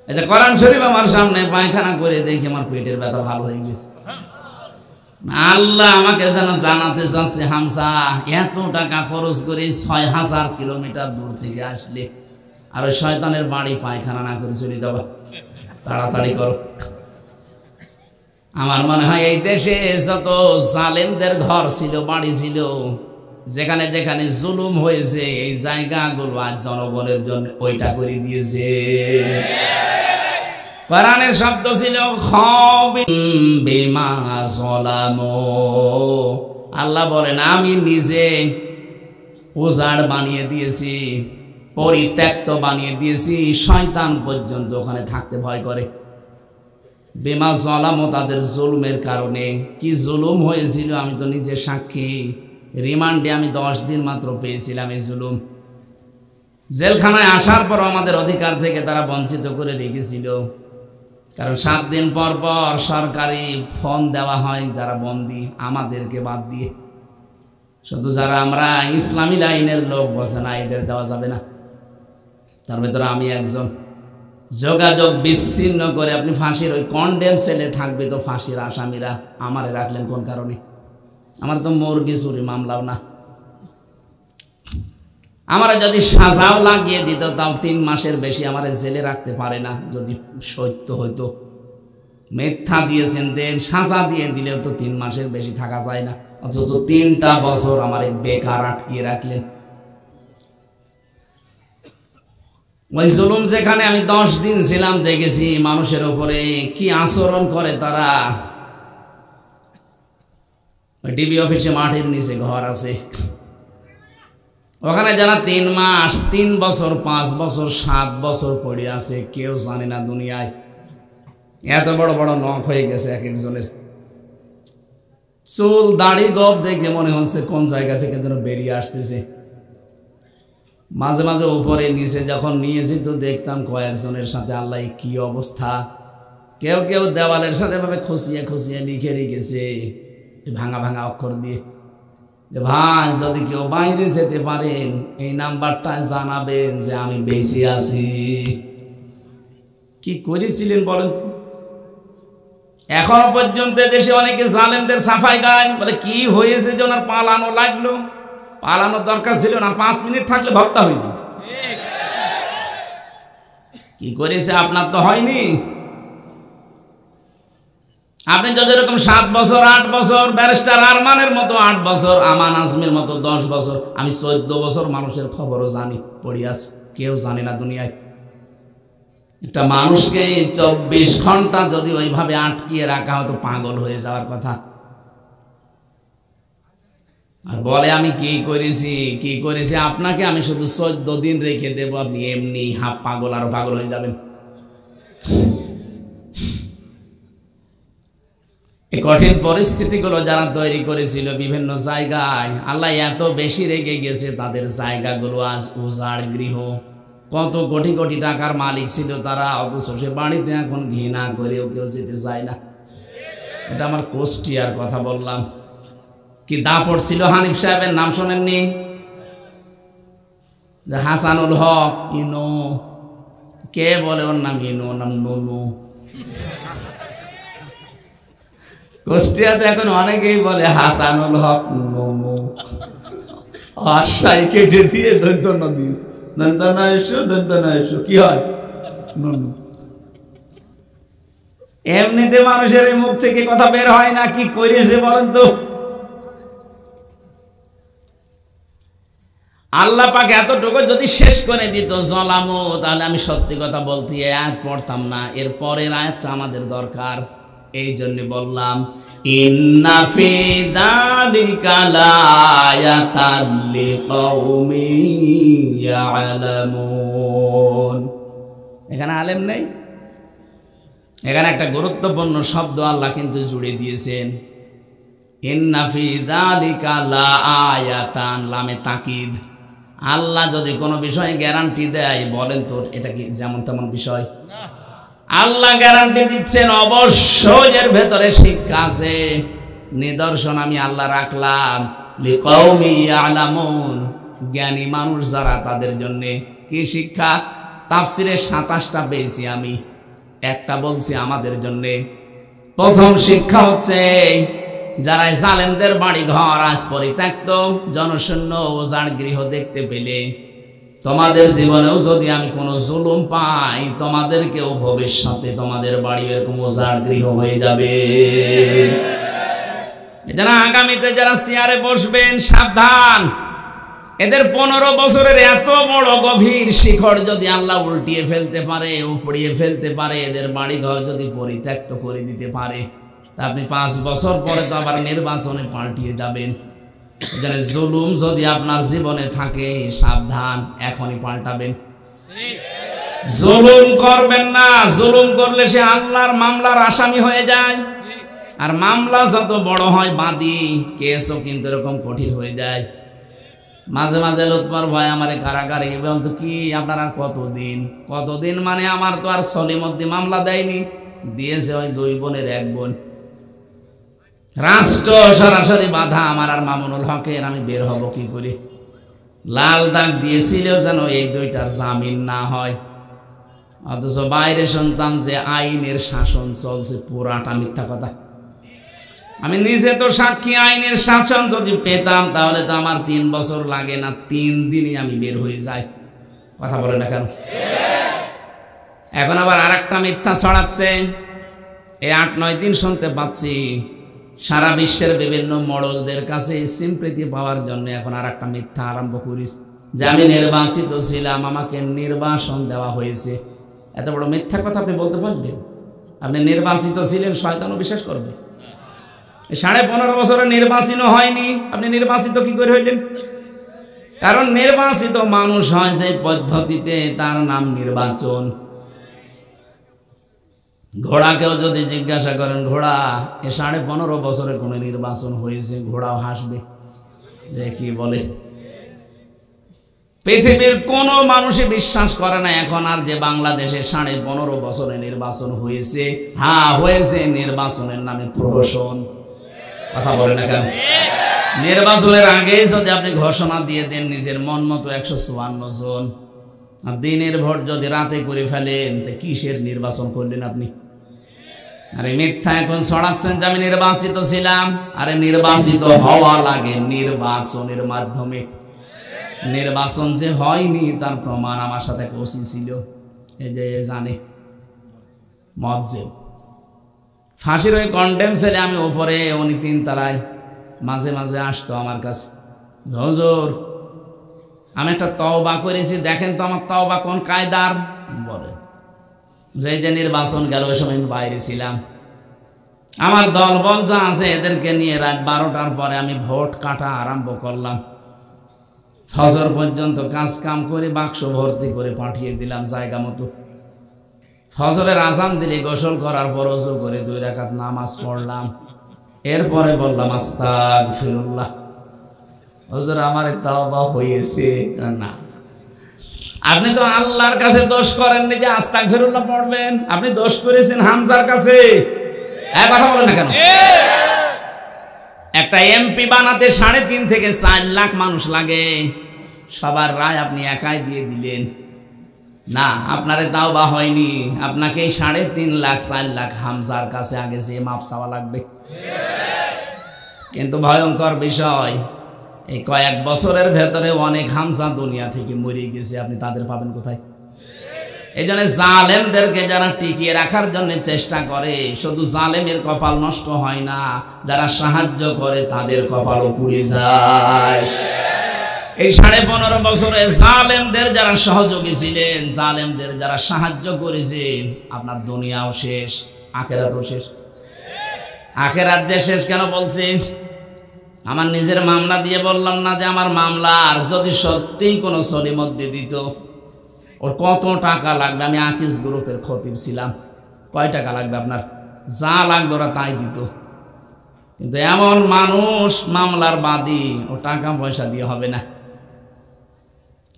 এই যে কোরআন শরীফ আমার সামনে, পায়খানা করে দেখি আমার পেটের ব্যথা ভালো হয়ে গেছে। আল্লাহ আমাকে যেন জানাতে চাচ্ছে, হামসা এত টাকা খরচ করে 6000 কিলোমিটার দূর থেকে আসলে, আর ওই শয়তানের বাড়ি পায়খানা না করে চলে যাবা, তাড়াতাড়ি করো। আমার মনে হয় এই দেশে যত জালেমদের ঘর ছিল, বাড়ি ছিল, যেখানে যেখানে জুলুম হয়েছে, এই জায়গাগুলো আজ জনগণের জন্য ওইটা করে দিয়েছে। কোরআনের শব্দ ছিল বিমা যালামু। আল্লাহ বলেন, আমি নিজে উজাড় বানিয়ে দিয়েছি, পরিত্যক্ত বানিয়ে দিয়েছি, শয়তান পর্যন্ত ওখানে থাকতে ভয় করে। বিমা যালামু, তাদের জুলুমের কারণে। কি জুলুম হয়েছিল আমি তো নিজে সাক্ষী। রিমান্ডে আমি 10 দিন মাত্র পেয়েছিলাম এই জুলুম। জেলখানায় আসার পর আমাদের অধিকার থেকে তারা বঞ্চিত করে রেখেছিল, কারণ 7 দিন পর পর সরকারি ফোন দেওয়া হয় যারা বন্দী, আমাদেরকে বাদ দিয়ে। শুধু যারা আমরা ইসলামী লাইনের লোক বলছে না, এদের দেওয়া যাবে না। তার ভেতরে আমি একজন। যোগাযোগ বিচ্ছিন্ন করে আপনি ফাঁসির ওই কন্ডেম সেলে থাকবে তো ফাঁসির আসামিরা, আমারে রাখলেন কোন কারণে? আমার তো মুরগি চুরি মামলাও না। আমারে যদি সাজাও লাগিয়ে দিত, তাও 3 মাসের বেশি আমারে জেলে রাখতে পারে না, যদি সত্য হইতো। মিথ্যা দিয়েছেন দেন, সাজা দিয়ে দিলেও তো 3 মাসের বেশি থাকা যায় না, অথচ 3টা বছর আমারে বেকার আটকিয়ে রাখলেন। ওই জুলুম যেখানে আমি 10 দিন ছিলাম, দেখেছি মানুষের উপরে কি আচরণ করে তারা। ওই ডিবি অফিসে মাঠের নিচে ঘর আছে, ওখানে যারা 3 মাস, 3 বছর, 5 বছর, 7 বছর পড়ে আছে, কেউ জানে না দুনিয়ায়। এত বড় বড় নখ হয়ে গেছে এক একজনের। চুল দাড়ি গপ দেখে মনে হচ্ছে কোন জায়গা থেকে যেন বেরিয়ে আসতেছে। মাঝে মাঝে উপরে নিচে যখন নিয়েছি তো দেখতাম কয়েকজনের সাথে আল্লাহ কি অবস্থা। কেউ কেউ দেওয়ালের সাথে ভাবে খুশিয়ে খুশিয়ে লিখে রেখেছে ভাঙা ভাঙা অক্ষর দিয়ে, যে ভাই যদি কেউ বাইরে যেতে পারেন এই নাম্বারটা জানাবেন যে আমি বেঁচে আছি। কি করেছিলেন বলেন তো? এখনো পর্যন্ত দেশে অনেকে জালেমদের সাফাই গায়, বলে কি হয়েছে যে ওনার পালানো লাগলো। পালানোর দরকার ছিল না, 5 মিনিট থাকলে ভক্তা হয়ে যেত। কি করেছে আপনার তো হয়নি। আপনি যদি এরকম 7 বছর, 8 বছর, ব্যারিস্টার আরমানের মতো 8 বছর, আমান আজমির মতো 10 বছর, আমি 14 বছর মানুষের খবরও জানি, পড়ি আছে, কেউ জানে না দুনিয়ায়। একটা মানুষকে 24 ঘন্টা যদি ওইভাবে আটকিয়ে রাখা হতো, পাগল হয়ে যাওয়ার কথা। আর বলে আমি কি করেছি আপনাকে আমি শুধু 14 দিন রেখে দেবো, আপনি এমনি হাফ পাগল, আরো পাগল হয়ে যাবেন। এই কঠিন পরিস্থিতিগুলো যারা তৈরি করেছিল বিভিন্ন জায়গায়, আল্লাহ এত বেশি রেগে গেছে, তাদের জায়গাগুলো আজ উজাড় গৃহ। কত কোটি কোটি টাকার মালিক ছিল তারা, অথচ সে বাড়িতে এখন ঘৃণা করেও কেউ যেতে চায় না। এটা আমার কুষ্টিয়ার কথা বললাম। কি দাপট ছিল হানিফ সাহেবের, নাম শোনেননি? হাসানুল হক ইনো, কে বলে ওর নাম ইনো, ওর নাম নুনু। কুষ্টিয়াতে এখন অনেকেই বলে হাসানুল হক নমু, আশাই কেটে দিয়ে দন্ত নদী দন্ত নয়শো দন্ত নয়শো কি হয় ননু। এমনিতে মানুষের মুখ থেকে কথা বের হয় না, কি করেছে বলেন তো? আল্লাহ পাক এতটুকু যদি শেষ করে দিত জলামো, তাহলে আমি সত্যি কথা বলতে এই আয়াত পড়তাম না। এর পরের আয়াতটা আমাদের দরকার, এই জন্য বললাম ইন্না ফি যালিকা লায়াতান লিকাউমিন ইয়ালামুন। এখানে আলেম নেই, এখানে একটা গুরুত্বপূর্ণ শব্দ আল্লাহ কিন্তু জুড়ে দিয়েছেন, ইন্না ফি যালিকা লায়াতান, লামে তাকিদ। আল্লাহ যদি কোনো বিষয়ে গ্যারান্টি দেয়, বলেন তো এটা কি যেমন তেমন বিষয়? আল্লাহ গ্যারান্টি দিচ্ছেন, অবশ্যই এর ভেতরে শিক্ষা আছে, নিদর্শন আমি আল্লাহ রাখলাম লিকাউমি ইয়ালামুন, জ্ঞানী মানুষ যারা তাদের জন্য। কি শিক্ষা? তাফসিরে 27টা পেয়েছি আমি, একটা বলছি আমাদের জন্য। প্রথম শিক্ষা হচ্ছে, যারা জালেমদের বাড়ি ঘর আজ পরিত্যক্ত জনশূন্য ওজাড় গৃহ দেখতে পেলে, তোমাদের জীবনেও যদি আমি কোনো জুলুম পাই, তোমাদেরকেও ভবিষ্যতে তোমাদের বাড়ি এরকম ওজাড় গৃহ হয়ে যাবে। যারা আগামীতে যারা চেয়ারে বসবেন, সাবধান, এদের 15 বছরের এত বড় গভীর শিখর যদি আল্লাহ উল্টিয়ে ফেলতে পারে, উপড়িয়ে ফেলতে পারে, এদের বাড়ি ঘর যদি পরিত্যক্ত করে দিতে পারে, আপনি 5 বছর পরে তো আবার নির্বাচনে পাল্টিয়ে যাবেন। এখানে জুলুম যদি আপনার জীবনে থাকে, সাবধান, এখনই পাল্টাবেন। জুলুম করবেন না, জুলুম করলে সে আল্লাহর মামলার আসামি হয়ে যায়। আর মামলা যত বড় হয়, বাদী কেসও কিন্তু এরকম কঠিন হয়ে যায়। মাঝে মাঝে লুৎফর ভাই আমারে কারাগারে এবং তো কি আপনার আর কতদিন মানে আমার তো আর সলিমদ্দি মামলা দেয়নি, দিয়েছে ওই 2 বোনের 1 বোন। রাষ্ট্র সরাসরি বাধা আমার আর মামুনুল হকের, আমি বের হব কি করে? লাল দাগ দিয়েছিল যেন এই 2টার জামিন না হয়, অথচ বাইরে শুনতাম যে আইনের শাসন চলছে, পুরাটা মিথ্যা কথা। আমি নিজে তো সাক্ষী, আইনের শাসন যদি পেতাম তাহলে তো আমার 3 বছর লাগে না, 3 দিনই আমি বের হয়ে যাই। কথা বলে না কেন? এখন আবার আরেকটা মিথ্যা ছড়াচ্ছে, এই 8-9 দিন শুনতে পাচ্ছি সারা বিশ্বের বিভিন্ন মডলদের কাছে সিম্পৃতি পাওয়ার জন্য এখন আরেকটা মিথ্যা আরম্ভ করিস, যে আমি নির্বাচিত ছিলাম, আমাকে নির্বাসন দেওয়া হয়েছে। এত বড় মিথ্যা কথা আপনি বলতে পারবেন? আপনি নির্বাচিত ছিলেন, শয়তানও বিশ্বাস করবে। 15.5 বছরে নির্বাচিত হয়নি, আপনি নির্বাচিত কি করে হইলেন? কারণ নির্বাচিত মানুষ হয় যে পদ্ধতিতে, তার নাম নির্বাচন। ঘোড়াকেও যদি জিজ্ঞাসা করেন, ঘোড়া এ 15.5 বছরে কোনো নির্বাচন হয়েছে, ঘোড়াও হাসবে যে কি বলে। পৃথিবীর কোন মানুষই বিশ্বাস করে না এখন আর যে বাংলাদেশে 15.5 বছরে নির্বাচন হয়েছে। হ্যাঁ হয়েছে, নির্বাচনের নামে প্রহসন। কথা বলে না কেন? নির্বাচনের আগে যদি আপনি ঘোষণা দিয়ে দেন নিজের মন মতো 154 জন, আর দিনের ভোট যদি রাতে করে ফেলেন, তো কিসের নির্বাচন করলেন আপনি? আরে মিথ্যা এখন ছড়াচ্ছেন যে আমি নির্বাচিত ছিলাম। আরে নির্বাচিত হওয়া লাগে নির্বাচনের মাধ্যমে। নির্বাচন যে হয়নি তার প্রমাণ আমার সাথে ওসি ছিল, এই যে জানে মজ্জেব। ফাঁসির ওই কন্ডেম ছেলে, আমি উপরে, উনি 3 তলায়, মাঝে মাঝে আসতো আমার কাছে, হুজুর আমি একটা তওবা করেছি, দেখেন তো আমার তওবা কোন কায়দার। বলে যে নির্বাচন গেল ওই সময় আমি বাইরে ছিলাম, আমার দলবল যা আছে এদেরকে নিয়ে রাত 12টার পরে আমি ভোট কাটা আরম্ভ করলাম। ফজর পর্যন্ত কাজ কাম করে বাক্স ভর্তি করে পাঠিয়ে দিলাম জায়গা মতো। ফজরের আজান দিলে গোসল করার পর ওযু করে 2 রাকাত নামাজ পড়লাম। এরপরে বললাম আস্তাগফিরুল্লাহ, হুজুর আমার তওবা হয়েছে। না, আপনি তো আল্লাহর কাছে দোষ করেননি যে আস্তাগফিরুল্লাহ পড়বেন, আপনি দোষ করেছেন হামজার কাছে। কথা বলেন না কেন? একটা এমপি বানাতে 3.5 থেকে 4 লাখ মানুষ লাগে, সবার রায় আপনি একাই দিয়ে দিলেন। না, আপনারে তাও বা হয়নি, আপনাকে 3.5 লাখ 4 লাখ হামজার কাছে আগে যে মাপ চাওয়া লাগবে। কিন্তু ভয়ঙ্কর বিষয়, এই কয়েক বছরের ভেতরে অনেক হামজা দুনিয়া থেকে মরে গেছে, আপনি তাদের পাবেন কোথায়? এই জন্য জালেমদেরকে যারা টিকিয়ে রাখার জন্য চেষ্টা করে, শুধু জালেমের কপাল নষ্ট হয় না, যারা সাহায্য করে তাদের কপালও পুড়ে যায়। এই 15.5 বছরে জালেমদের যারা সহযোগী ছিলেন, জালেমদের যারা সাহায্য করেছেন, আপনার দুনিয়াও শেষ, আখেরাতও শেষ। আখেরাত যে শেষ কেন বলছি? আমার নিজের মামলা দিয়ে বললাম না যে আমার মামলার যদি সত্যিই কোনো সলিমত দিয়ে দিত, ওর কত টাকা লাগবে? আমি আকিস গ্রুপের খতিব ছিলাম, কয় টাকা লাগবে আপনার? যা লাগবে ওরা তাই দিত। কিন্তু এমন মানুষ মামলার বাদী, ও টাকা পয়সা দিয়ে হবে না।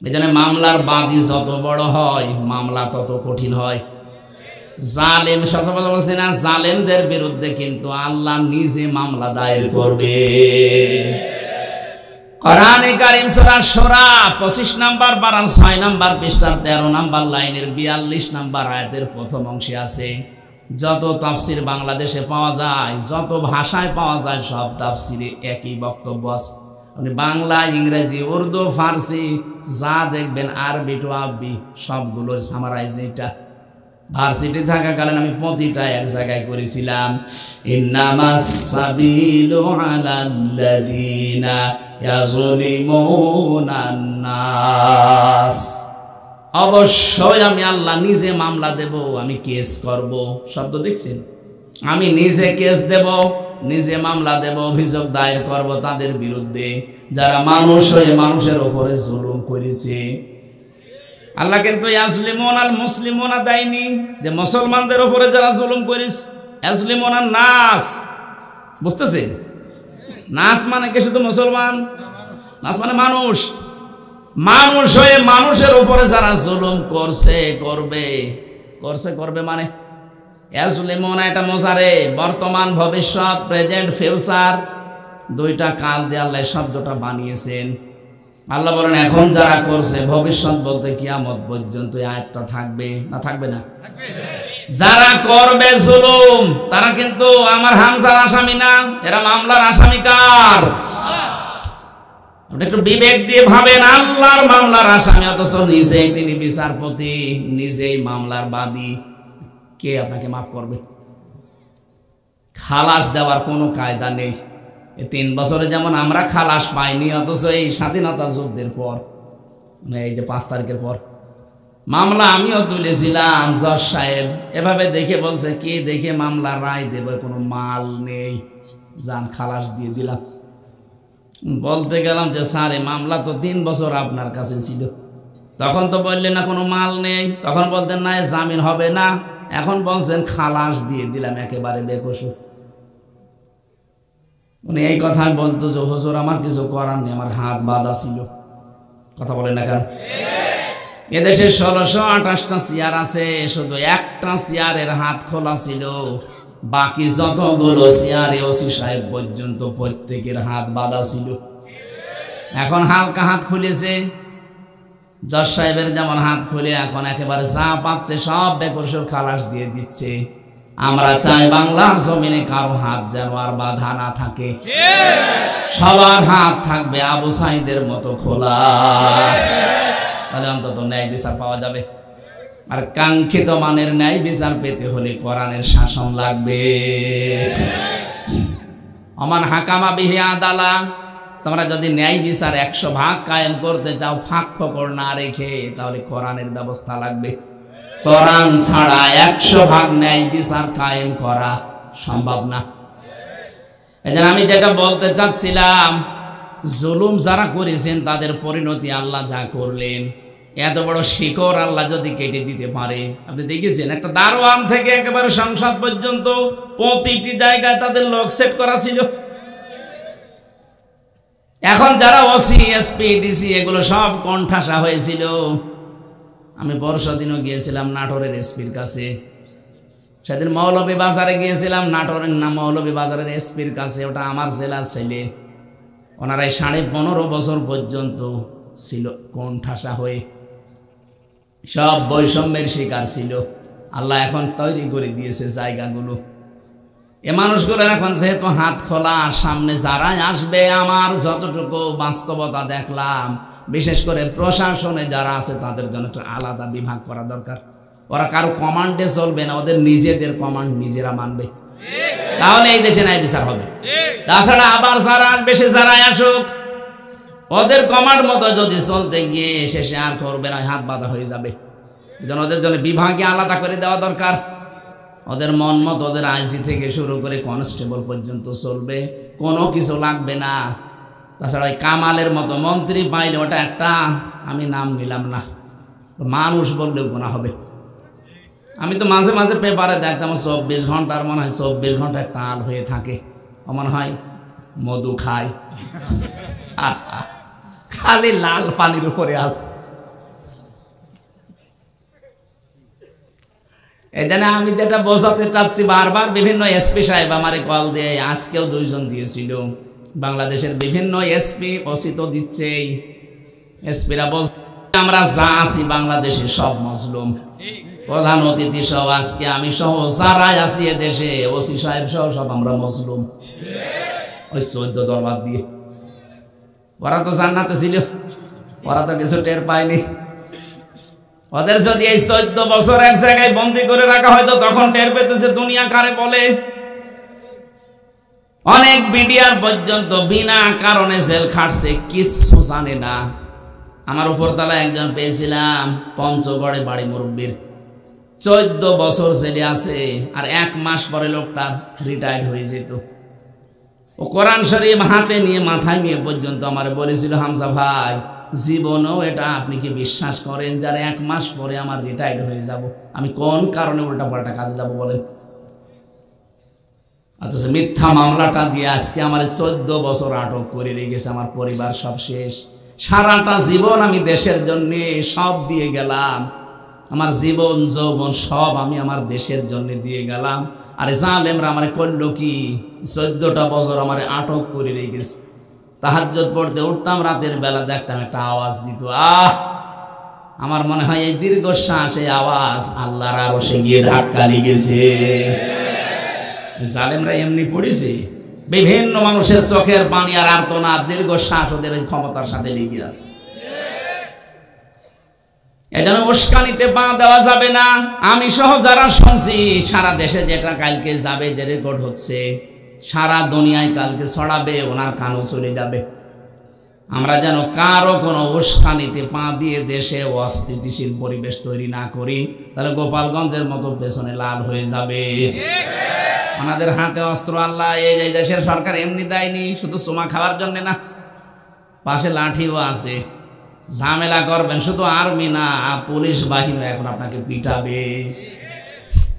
এই জন্য মামলার বাদী যত বড় হয়, মামলা তত কঠিন হয়। জালেম, শত কথা বলছি না, জালেমদের বিরুদ্ধে কিন্তু আল্লাহ নিজে মামলা দায়ের করবে। কোরআনে কারীম সূরা শূরা 25 নম্বর পারার 6 নম্বর পৃষ্ঠার 13 নম্বর লাইনের 42 নম্বর আয়াতের প্রথম অংশে আছে, যত তাফসির বাংলাদেশে পাওয়া যায়, যত ভাষায় পাওয়া যায়, সব তাফসিরে একই বক্তব্য আছে। আপনি বাংলা, ইংরেজি, উর্দু, ফার্সি যা দেখবেন, আরবি টু আরবি সবগুলোর সামারাইজ এটা। ভার্সিটি থাকাকালীন আমি প্রতিটা এক জায়গায় করেছিলাম, ইন্নামাস সাবিলু আলাল্লাযিনা ইয়াযলিমুনান নাস। অবশ্যই আমি আল্লাহ নিজে মামলা দেব, আমি কেস করব। শব্দ দেখছেন? আমি নিজে কেস দেব, নিজে মামলা দেব, অভিযোগ দায়ের করব তাদের বিরুদ্ধে যারা মানুষ হয়ে মানুষের উপরে জুলুম করেছে। আল্লাহ কিন্তু ইয়াজলিমুন আল মুসলিমুনা দেয়নি, যে মুসলমানদের উপরে যারা জুলুম করিস। ইয়াজলিমুন আন নাস, বুঝতেছেন? নাস মানে কি শুধু মুসলমান? নাস মানে মানুষ। মানুষ হয়ে মানুষের উপরে যারা জুলুম করছে, করবে মানে ইয়াজলিমুনা, এটা মোজারে, বর্তমান, ভবিষ্যৎ, প্রেজেন্ট, ফিউচার, দুইটা কাল দিয়ে আল্লাহ শব্দটা বানিয়েছেন। আল্লাহ বলেন এখন যারা করছে, ভবিষ্যৎ বলতে কিয়ামত পর্যন্ত আয়াতটা থাকবে না? থাকবে না? যারা করবে জুলুম তারা কিন্তু আমার হামজার আসামি না, এরা মামলার আসামি। কার? আপনি একটু বিবেক দিয়ে ভাবেন, আল্লাহর মামলার আসামি, অথচ নিজেই তিনি বিচারপতি, নিজেই মামলার বাদী। কে আপনাকে মাফ করবে? খালাস দেওয়ার কোনো কায়দা নেই। 3 বছরে যেমন আমরা খালাস পাইনি, অথচ এই স্বাধীনতা যুদ্ধের পর, মানে এই যে 5 তারিখের পর মামলা আমিও তুলেছিলাম। জজ সাহেব এভাবে দেখে বলছে, কি দেখে মামলা রায় দেবে, কোনো মাল নেই, যান খালাস দিয়ে দিলাম। বলতে গেলাম যে স্যার এই মামলা তো 3 বছর আপনার কাছে ছিল, তখন তো বললেন না কোনো মাল নেই, তখন বলতেন না জামিন হবে না, এখন বলছেন খালাস দিয়ে দিলাম একেবারে বেকসুর। উনি এই কথা বলতো যে হুজুর আমার কিছু করার নেই, আমার হাত বাঁধা ছিল। কথা বলেন না কেন? এদেশে 1628টা চেয়ার আছে, শুধু একটা চেয়ারের হাত খোলা ছিল, বাকি যতগুলো চেয়ারে ওসি সাহেব পর্যন্ত প্রত্যেকের হাত বাঁধা ছিল। এখন হালকা হাত খুলেছে, জজ সাহেবের যেমন হাত খুলে এখন একেবারে যা পাচ্ছে সব বেকসুর খালাস দিয়ে দিচ্ছে। আমরা চাই বাংলার জমিনে কারো হাত যেন আর বাধা না থাকে, সবার হাত থাকবে আবু সাইদের মতো খোলা। তাহলে অন্তত ন্যায় বিচার পাওয়া যাবে। আর কাঙ্ক্ষিত মানের ন্যায় বিচার পেতে হলে কোরআনের শাসন লাগবে। অমান হাকামা বিহি আদালা, তোমরা যদি ন্যায় বিচার 100 ভাগ কায়েম করতে চাও, ফাঁক ফোকর না রেখে, তাহলে কোরআনের ব্যবস্থা লাগবে। কোরআন ছাড়া 100 ভাগ ন্যায় বিচার কায়েম করা সম্ভব না। এজন্য আমি যেটা বলতে চাচ্ছিলাম, জুলুম যারা করেছেন তাদের পরিণতি আল্লাহ যা করলেন, এত বড় শিকড় আল্লাহ যদি কেটে দিতে পারে। আপনি দেখেছেন একটা দারোয়ান থেকে একেবারে সংসদ পর্যন্ত প্রতিটি জায়গায় তাদের লোক সেট করা ছিল। এখন যারা ওসি, এসপি, ডিসি এগুলো সব কোণঠাসা হয়েছিল। আমি পরশুদিনও গিয়েছিলাম নাটোরের এসপির কাছে, সেদিন মৌলভীবাজারে গিয়েছিলাম, নাটোরের না মৌলভীবাজারের এসপির কাছে, ওটা আমার জেলার ছেলে। ওনারা 15.5 বছর পর্যন্ত ছিল কোণঠাসা হয়ে। সব বৈষম্যের শিকার ছিল। আল্লাহ এখন তৈরি করে দিয়েছে জায়গাগুলো। এ মানুষগুলো এখন যেহেতু হাত খোলা, সামনে যারাই আসবে, আমার যতটুকু বাস্তবতা দেখলাম, বিশেষ করে প্রশাসনে যারা আছে তাদের জন্য একটা আলাদা বিভাগ করা দরকার। ওরা কারো কমান্ডে চলবে না, ওদের নিজেদের কমান্ড নিজেরা মানবে, তাহলে এই দেশে ন্যায় বিচার হবে। তাছাড়া আবার যারা আসবে, সে যারাই আসুক, ওদের কমান্ড মতো যদি চলতে গিয়ে শেষে আর করবে না, হাত বাঁধা হয়ে যাবে। এজন্য ওদের জন্য বিভাগে আলাদা করে দেওয়া দরকার। ওদের মন মতো ওদের আইজি থেকে শুরু করে কনস্টেবল পর্যন্ত চলবে, কোনো কিছু লাগবে না। তাছাড়া ওই কামালের মতো মন্ত্রী পাইলে ওটা একটা, আমি নাম নিলাম না, মানুষ বললেও গুনাহ হবে। আমি তো মাঝে মাঝে পেপারে দেখতাম 24 ঘন্টার মনে হয় 24 ঘন্টা একটা আল হয়ে থাকে, মনে হয় মধু খায়, খালি লাল পানির উপরে আছে। এই জন্য আমি যেটা বোঝাতে চাচ্ছি, বারবার বিভিন্ন এসপি সাহেব আমারে কল দিয়ে, আজকেও 2 জন দিয়েছিল, বাংলাদেশের বিভিন্ন এসপি ওসি তো দিচ্ছেই। এসপিরা বলছে আমরা যা আছি বাংলাদেশে সব মজলুম, প্রধান অতিথি সব, আজকে আমি সহ যারাই আছি দেশে, ওসি সাহেব সহ সব আমরা মজলুম। ওই 14 দরবার দিয়ে ওরা তো জান্নাতে ছিল, ওরা তো কিছু টের পায়নি। ওদের যদি এই 14 বছর এক জায়গায় বন্দি করে রাখা হয়তো তখন টের পেতেছে দুনিয়া কারে বলে। অনেক বিডিআর পর্যন্ত বিনা কারণে জেল খাটছে, কিচ্ছু জানে না। আমার উপরতলায় একজন পেয়েছিলাম, পঞ্চগড়ে বাড়ি, মুরব্বীর 14 বছর জেলে আছে, আর 1 মাস পরে লোকটার রিটায়ার্ড হয়ে যেত। ও কোরআন শরীফ হাতে নিয়ে মাথায় নিয়ে পর্যন্ত আমার বলেছিল, হামজা ভাই জীবনেও এটা আপনি কি বিশ্বাস করেন যার 1 মাস পরে আমার রিটায়ার্ড হয়ে যাব, আমি কোন কারণে উল্টা পাল্টা কাজে যাব বলেন? অথচ মিথ্যা মামলাটা দিয়ে আজকে আমার 14 বছর আটক করে রেখেছে। আমার পরিবার সব শেষ, সারাটা জীবন আমি দেশের জন্য সব দিয়ে গেলাম, আমার জীবন যৌবন সব আমি আমার দেশের জন্য দিয়ে গেলাম। আরে জালেমরা আমারে করলো কি, 14টা বছর আমারে আটক করে রেখেছে। তাহাজ্জুদ পড়তে উঠতাম, রাতের বেলা দেখতাম একটা আওয়াজ দিত, আমার মনে হয় এই দীর্ঘশ্বাস, এই আওয়াজ আল্লাহর আরশে গিয়ে ধাক্কা লেগেছে। জালেমরা এমনি পড়েছে, বিভিন্ন মানুষের চোখের পানি আর আর্তনাদ, দীর্ঘশ্বাস ওদের ওই ক্ষমতার সাথে লেগে আছে। এজন্য উস্কানিতে পা দেওয়া যাবে না। আমি সহ যারা শুনছি, সারা দেশে যেটা কালকে যাবে, যে রেকর্ড হচ্ছে, সারা দুনিয়ায় কালকে ছড়াবে, ওনার কানও চলে যাবে। আমরা যেন কারো কোনো উস্কানিতে পা দিয়ে দেশে অস্থিতিশীল পরিবেশ তৈরি না করি, তাহলে গোপালগঞ্জের মতো পেছনে লাল হয়ে যাবে। আমাদের হাতে অস্ত্র আল্লাহ এই দেশের সরকার এমনি দেয়নি, শুধু চুমা খাওয়ার জন্য না, পাশে লাঠিও আছে। ঝামেলা করবেন শুধু আর্মি না, পুলিশ বাহিনী এখন আপনাকে পিটাবে।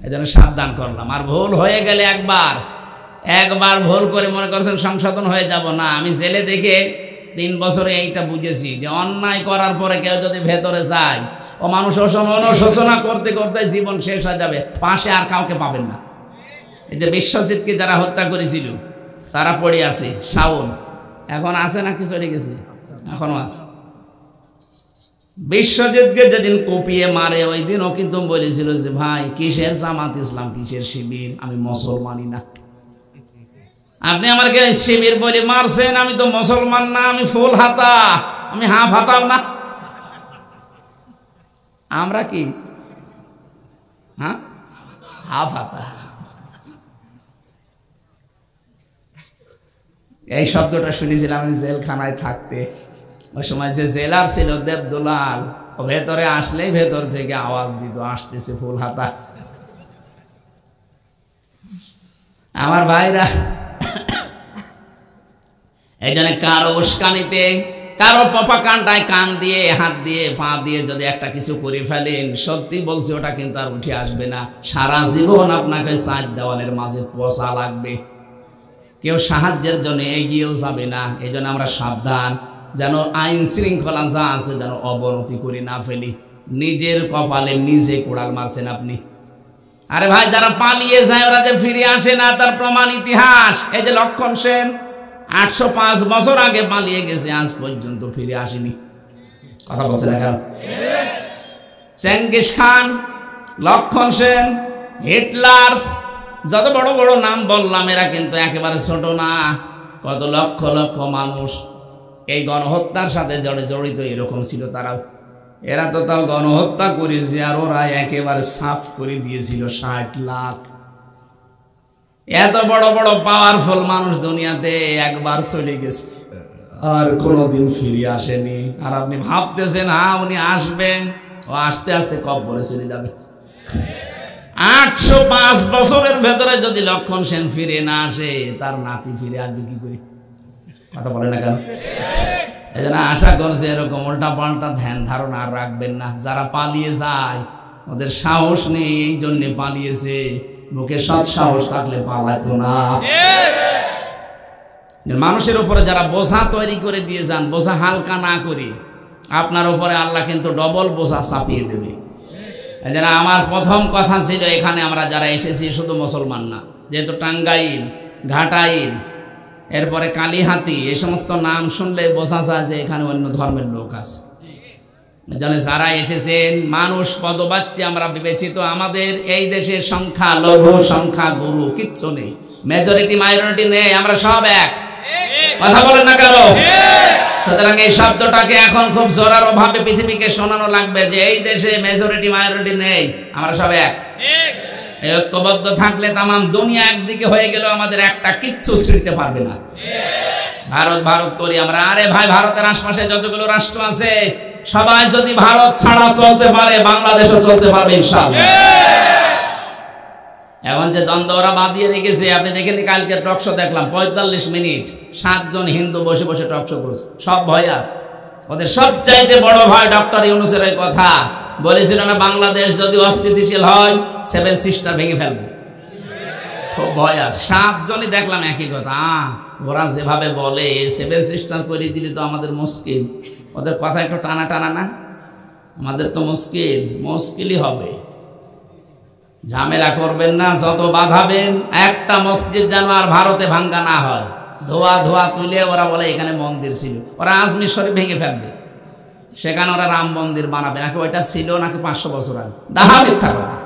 এই জন্য সাবধান করলাম। আর ভুল হয়ে গেলে একবার ভুল করে মনে করছেন সংশোধন হয়ে যাব না। আমি জেলে দেখে 3 বছরে এইটা বুঝেছি যে অন্যায় করার পরে কেউ যদি ভেতরে যায়, ও মানুষ অনুশোচনা করতে করতে জীবন শেষ হয়ে যাবে, পাশে আর কাউকে পাবেন না। এই যে বিশ্বজিৎকে যারা হত্যা করেছিল তারা পড়ে আছে, শাওন এখন আছে নাকি চলে গেছে? এখনো আছে। বিশ্বজিৎকে যেদিন কুপিয়ে মারে, ওই দিন ও কিন্তু বলেছিল যে ভাই কিসের জামাত ইসলাম, কিসের শিবির, আমি মুসলমানই না। আপনি আমাকে শিবির বলে মারছেন, আমি তো মুসলমান না, আমি ফুল হাতা, আমি হাফ হাতাও না। আমরা কি হাফ হাতা। এই শব্দটা শুনেছিলাম আমি জেলখানায় থাকতে। ওই সময় যে জেলার ছিল দেবদুলাল, ও ভেতরে আসলেই ভেতর থেকে আওয়াজ দিত, আসতেছে ফুল হাতা। আমার ভাইরা, এই জন্য কারো উস্কানিতে, কারো প্রপাগান্ডায় কান দিয়ে, হাত দিয়ে, পা দিয়ে যদি একটা কিছু করে ফেলেন, সত্যি বলছি ওটা কিন্তু আর উঠে আসবে না। সারা জীবন আপনাকে 4 দেওয়ালের মাঝে পচা লাগবে। কেউ সাহায্যের জন্য এগিয়েও যাবে না। এই জন্য আমরা সাবধান, যেন আইন শৃঙ্খলা যা আছে যেন অবনতি করে না ফেলি। নিজের কপালে নিজে কোড়াল মারছেন আপনি। আরে ভাই, যারা পালিয়ে যায় ওরা যে ফিরে আসে না, তার প্রমাণ ইতিহাস। এই যে লক্ষণ সেন 805 বছর আগে পালিয়ে গেছে, আজ পর্যন্ত ফিরে আসেনি। কথা বলছে না কেন? চেঙ্গিস খান, লক্ষণ সেন, হিটলার, যত বড় বড় নাম বললাম এরা কিন্তু একেবারে ছোট না। কত লক্ষ লক্ষ মানুষ এই গণহত্যার সাথে জড়িত এরকম ছিল তারাও। এরা তো তাও গণহত্যা করেছে, আর ওরা একেবারে সাফ করে দিয়েছিল 60 লাখ। এত বড় বড় পাওয়ারফুল মানুষ দুনিয়াতে একবার চলে গেছে, আর কোনোদিন ফিরে আসেনি। আর আপনি ভাবতেছেন হ্যাঁ উনি আসবেন, ও আস্তে আস্তে কবরে চলে যাবে। 805 বছরের ভেতরে যদি লক্ষণ সেন ফিরে না আসে, তার নাতি ফিরে আসবে কি করে? কথা বলে না কেন? এই জন্য আশা করছে এরকম উল্টা পাল্টা ধ্যান ধারণা আর রাখবেন না। যারা পালিয়ে যায় ওদের সাহস নেই, এই জন্য পালিয়েছে। মুখে সৎ সাহস থাকলে পালাতো না। মানুষের উপরে যারা বোঝা তৈরি করে দিয়ে যান, বোঝা হালকা না করে, আপনার উপরে আল্লাহ কিন্তু ডবল বোঝা চাপিয়ে দেবে। এই জন্য আমার প্রথম কথা ছিল, এখানে আমরা যারা এসেছি শুধু মুসলমান না, যেহেতু টাঙ্গাইল, ঘাটাইল, এরপরে কালীহাতি, এই সমস্ত নাম শুনলে বোঝা যায় যে এখানে অন্য ধর্মের লোক আছে। যারা এসেছেন মানুষ পদবাচ্য আমরা বিবেচিত। আমাদের এই দেশের সংখ্যা লঘু, সংখ্যা গুরু কিচ্ছু নেই, মেজরিটি মাইনরিটি নেই, আমরা সব এক। কথা বলেন না কেন? সুতরাং এই শব্দটাকে এখন খুব জোরালো ভাবে পৃথিবীকে শোনানো লাগবে যে এই দেশে মেজরিটি মাইনরিটি নেই, আমরা সব এক। ঐক্যবদ্ধ থাকলে তামাম দুনিয়া একদিকে হয়ে গেল, আমাদের একটা কিচ্ছু ছিঁড়তে পারবে না। ভারত ভারত করি আমরা, আরে ভাই ভারতের আশপাশে যতগুলো রাষ্ট্র আছে সবাই যদি ভারত ছাড়া চলতে পারে, বাংলাদেশও চলতে পারবে ইনশাআল্লাহ। এখন যে দ্বন্দ্ব ওরা বাঁধিয়ে রেখেছে, আপনি দেখেন কালকে টকশো দেখলাম 45 মিনিট 7 জন হিন্দু বসে বসে টকশো করছে, সব ভয় আছে। ওদের সবচাইতে বড় ভয় ডক্টর ইউনূসের এই কথা বলেছিল না, বাংলাদেশ যদি অস্থিতিশীল হয় 7 সিস্টার ভেঙে ফেলবে। খুব ভয় আছে। 7 জনই দেখলাম একই কথা। ওরা যেভাবে বলে 7 সিস্টার করে দিলে তো আমাদের মুশকিল। ওদের কথা একটু টানা টানা না, আমাদের তো মুশকিলই হবে। ঝামেলা করবেন না, যত বাঁধাবেন। একটা মসজিদ যেন আর ভারতে ভাঙ্গা না হয়। ধোয়া ধোয়া তুলে ওরা বলে এখানে মন্দির ছিল, ওরা আজমির শরীফ ভেঙে ফেলবে, সেখানে ওরা রাম মন্দির বানাবে, নাকি ওইটা ছিল নাকি 500 বছর আগে। ডাহা মিথ্যা কথা।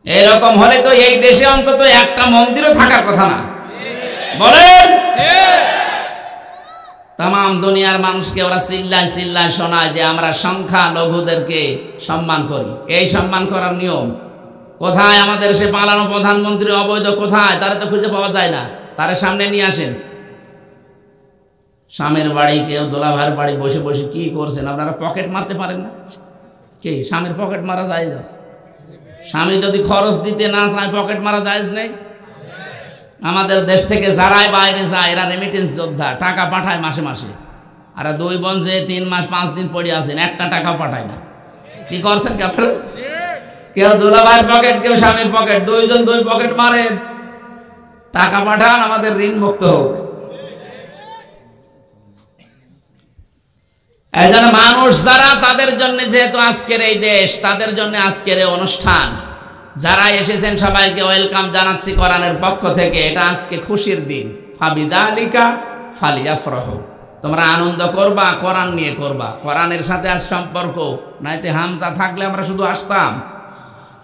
এরকম হলে তো এই দেশে অন্তত একটা মন্দিরও থাকার কথা না, বলেন? তাম দুনিয়ার মানুষকে ওরা চিল্লায় চিল্লায় শোনায় যে আমরা সংখ্যা লঘুদেরকে সম্মান করি। এই সম্মান করার নিয়ম কোথায়? আমাদের সে পালানো প্রধানমন্ত্রী অবৈধ কোথায়? তারা তো খুঁজে পাওয়া যায় না, তারা সামনে নিয়ে আসেন। স্বামীর বাড়ি, কেউ দোলাভাইয়ের বাড়ি বসে বসে কি করছেন আপনারা? পকেট মারতে পারেন না? কি স্বামীর পকেট মারা যায়? স্বামী যদি খরচ দিতে না চায় পকেট মারা যায় নেই? আমাদের দেশ থেকে যারাই বাইরে যায় এরা রেমিটেন্স যোদ্ধা, টাকা পাঠায় মাসে মাসে। আর 2 বোন যে 3 মাস 5 দিন পড়ে আছেন, একটা টাকা পাঠায় না। কি করছেন কি আপনারা? কেউ দোলাভাইয়ের পকেট, কেউ স্বামীর পকেট, 2 জন 2 পকেট মারেন, টাকা পাঠান, আমাদের ঋণ মুক্ত হোক। এই জন্য মানুষ যারা, তাদের জন্য যেহেতু আজকের এই দেশ, তাদের জন্য আজকের এই অনুষ্ঠান, যারা এসেছেন সবাইকে ওয়েলকাম জানাচ্ছি কোরআনের পক্ষ থেকে। এটা আজকে খুশির দিন। ফাবিযালিকা ফালিয়াফরাহু, তোমরা আনন্দ করবা, কোরআন নিয়ে করবা। কোরআনের সাথে আজ সম্পর্ক, নাইতে হামজা থাকলে আমরা শুধু আসতাম।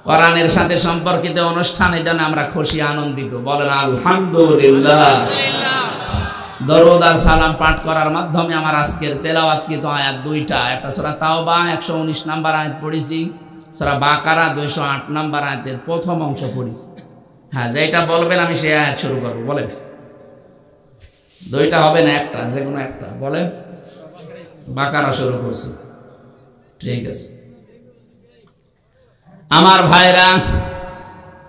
কোরআনের সাথে সম্পর্কিত অনুষ্ঠান, এই জন্য আমরা খুশি আনন্দিত। বলেন আলহামদুলিল্লাহ। দরুদ আর সালাম পাঠ করার মাধ্যমে আমার আজকের তেলাওয়াতকৃত আয়াত 2টা। একটা সূরা তাওবা 119 নম্বর আয়াত পড়েছি, সূরা বাকারা 208 নম্বর আয়াতের প্রথম অংশ পড়েছি। হ্যাঁ, যেটা বলবেন আমি সেই আয়াত শুরু করব। বলেন, 2টা হবে না, একটা, যে কোনো একটা বলেন। বাকারা শুরু করছি, ঠিক আছে। আমার ভাইরা,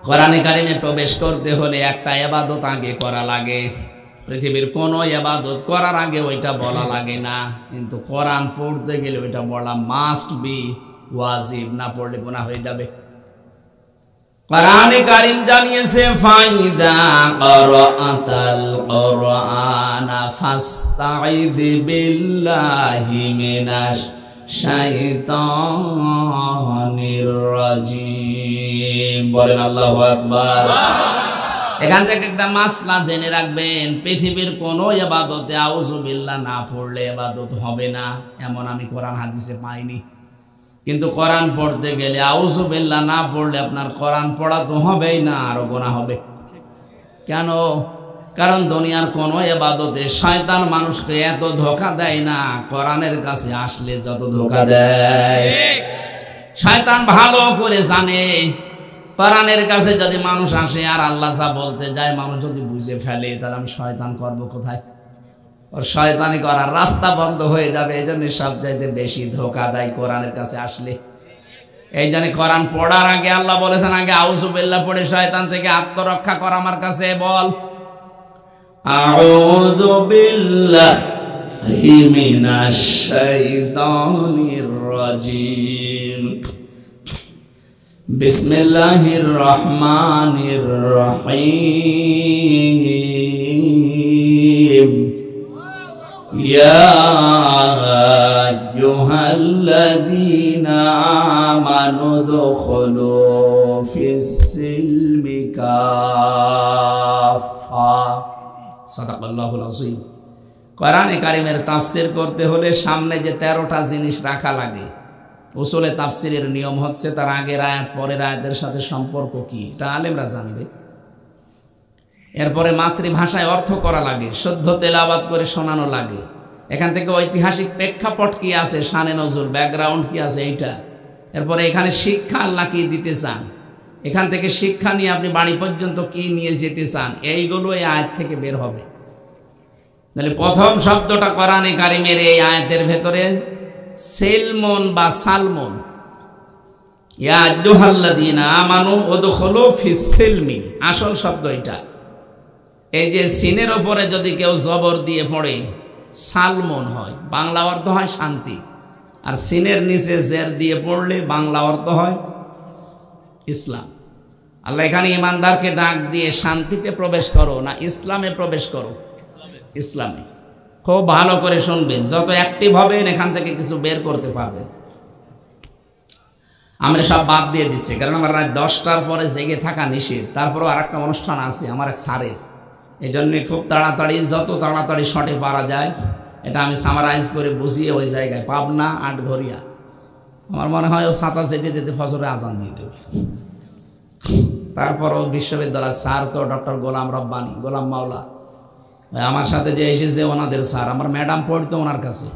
কোরআনে কারিমে প্রবেশ করতে হলে একটা ইবাদত আগে করা লাগে। পৃথিবীর কোনো ইবাদত করার আগে ওইটা বলা লাগে না, কিন্তু কোরআন পড়তে গেলে ওইটা বলা মাস্ট বি, ওয়াজিব। না পড়লে গুনাহ হয়ে যাবে। কোরআনে কারীম জানিয়েছে, ফাইদা ক্বারাআতাল কুরআনা ফাস্তাইয বিল্লাহি মিনাশ শাইতানির রাজিম। বলেন আল্লাহু আকবার। এখান থেকে একটা মাসলা জেনে রাখবেন, পৃথিবীর কোনো ইবাদতে আউযু বিল্লাহ না পড়লে ইবাদত হবে না, এমন আমি কোরআন হাদিসে পাইনি। কিন্তু কোরআন পড়তে গেলে আউযু বিল্লাহ না পড়লে আপনার কোরআন পড়া তো হবেই না, আরো গুনাহ হবে। কেন? কারণ দুনিয়ার কোন ইবাদতে শয়তান মানুষকে এত ধোঁকা দেয় না কোরআনের কাছে আসলে যত ধোঁকা দেয়। শয়তান ভালো করে জানে কোরআনের কাছে যদি মানুষ আসে আর আল্লাহ যা বলতে যায় মানুষ যদি বুঝে ফেলে, তাহলে আমি শয়তান করব কোথায়? ওর শয়তানি করার রাস্তা বন্ধ হয়ে যাবে। এই জন্য সবচাইতে বেশি ধোঁকা দেয় কোরআনের কাছে আসলে। এই জন্য কোরআন পড়ার আগে আল্লাহ বলেছেন, আগে আউযু বিল্লাহ পড়ে শয়তান থেকে আত্মরক্ষা কর আমার কাছে বল। আউযু বিল্লাহি মিনাশ শাইতানির রাজিম। বিসমিল্লাহির রহমানির রহিম। ইয়া আইয়ুহাল্লাযীনা আমানু দুখুলু ফিস-সিলমি কাফা। সাদাকাল্লাহুল আযীম। কোরআনে কারীমের তাফসীর করতে হলে সামনে যে 13টা জিনিস রাখা লাগে, উসুলে তাফসীরের নিয়ম হচ্ছে তার আগের আয়াত পরের আয়াতের সাথে সম্পর্ক কি, এটা আলেমরা জানবে। এরপরে মাতৃভাষায় অর্থ করা লাগে, শুদ্ধ তেলাওয়াত করে শোনানো লাগে। এখান থেকে ঐতিহাসিক প্রেক্ষাপট কি আছে, শানে নজুল, ব্যাকগ্রাউন্ড কি আছে এইটা। এরপরে এখানে শিক্ষা আল্লাহ কি দিতে চান, এখান থেকে শিক্ষা নিয়ে আপনি বাড়ি পর্যন্ত কি নিয়ে যেতে চান, এইগুলো এই আয়াত থেকে বের হবে। তাহলে প্রথম শব্দটা কোরআনে কারীমের এই আয়াতের ভেতরে সেলমন বা সালমন। ইয়া আইয়ুহাল্লাযীনা আমানু উদখুলু ফিস-সিলমি, আসল শব্দ এটা। এই যে সিনের ওপরে যদি কেউ জবর দিয়ে পড়ে সালমন হয়, বাংলা অর্থ হয় শান্তি। আর সিনের নিচে জের দিয়ে পড়লে বাংলা অর্থ হয় ইসলাম। আল্লাহ এখানে ইমানদারকে ডাক দিয়ে শান্তিতে প্রবেশ করো না ইসলামে প্রবেশ করো। ইসলামে খুব ভালো করে শুনবেন, যত অ্যাক্টিভ হবেন এখান থেকে কিছু বের করতে পারবেন। আমরা সব বাদ দিয়ে দিচ্ছি, কারণ আমার রাত 10টার পরে জেগে থাকা নিষেধ। তারপরেও আর একটা অনুষ্ঠান আছে আমার এক স্যারের, এই জন্যে খুব তাড়াতাড়ি, যত তাড়াতাড়ি শটে পারা যায় এটা আমি সামারাইজ করে বুঝিয়ে ওই জায়গায় পাবনা আটঘরিয়া। আমার মনে হয় ও ছাতা যেতে যেতে ফজরে আজান দিয়ে দেবে। তারপরও বিশ্ববিদ্যালয়ের স্যার তো ডক্টর গোলাম রব্বানি, গোলাম মাওলা আমার সাথে যে এসেছে ওনাদের স্যার, আমার ম্যাডাম পড়তো ওনার কাছে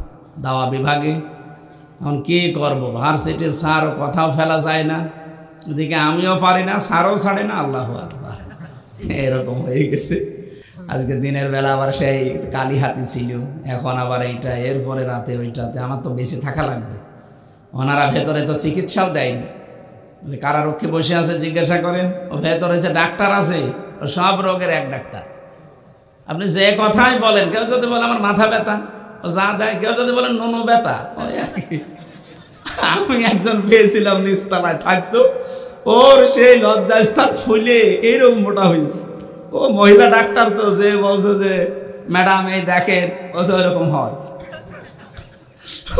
দাওয়া বিভাগে। এখন কি করবো, ভার্সিটির স্যার কথাও ফেলা যায় না, এদিকে আমিও পারি না, স্যারও ছাড়ে না। আল্লাহু আকবার, এরকম হয়ে গেছে। আজকে দিনের বেলা আবার সেই কালী হাতি ছিল, এখন আবার এইটা, এরপরে রাতে ওইটাতে। আমার তো বেঁচে থাকা লাগবে। ওনারা ভেতরে তো চিকিৎসাও দেয়নি, কারারক্ষী বসে আছে, জিজ্ঞাসা করেন ও ভেতরে যে ডাক্তার আছে, ও সব রোগের এক ডাক্তার। আপনি যে কথাই বলেন, কেউ যদি বলে আমার মাথা ব্যথা, ও যা দেয়। কেউ যদি বলেন নুনু ব্যথা, আমি একজন পেয়েছিলাম নিচতলায় থাকতো, ওর সেই লজ্জাস্থান ফুলে এইরকম মোটা হয়েছে। ও মহিলা ডাক্তার তো, যে বলছে যে ম্যাডাম এই দেখেন, বলছে ওইরকম হয়।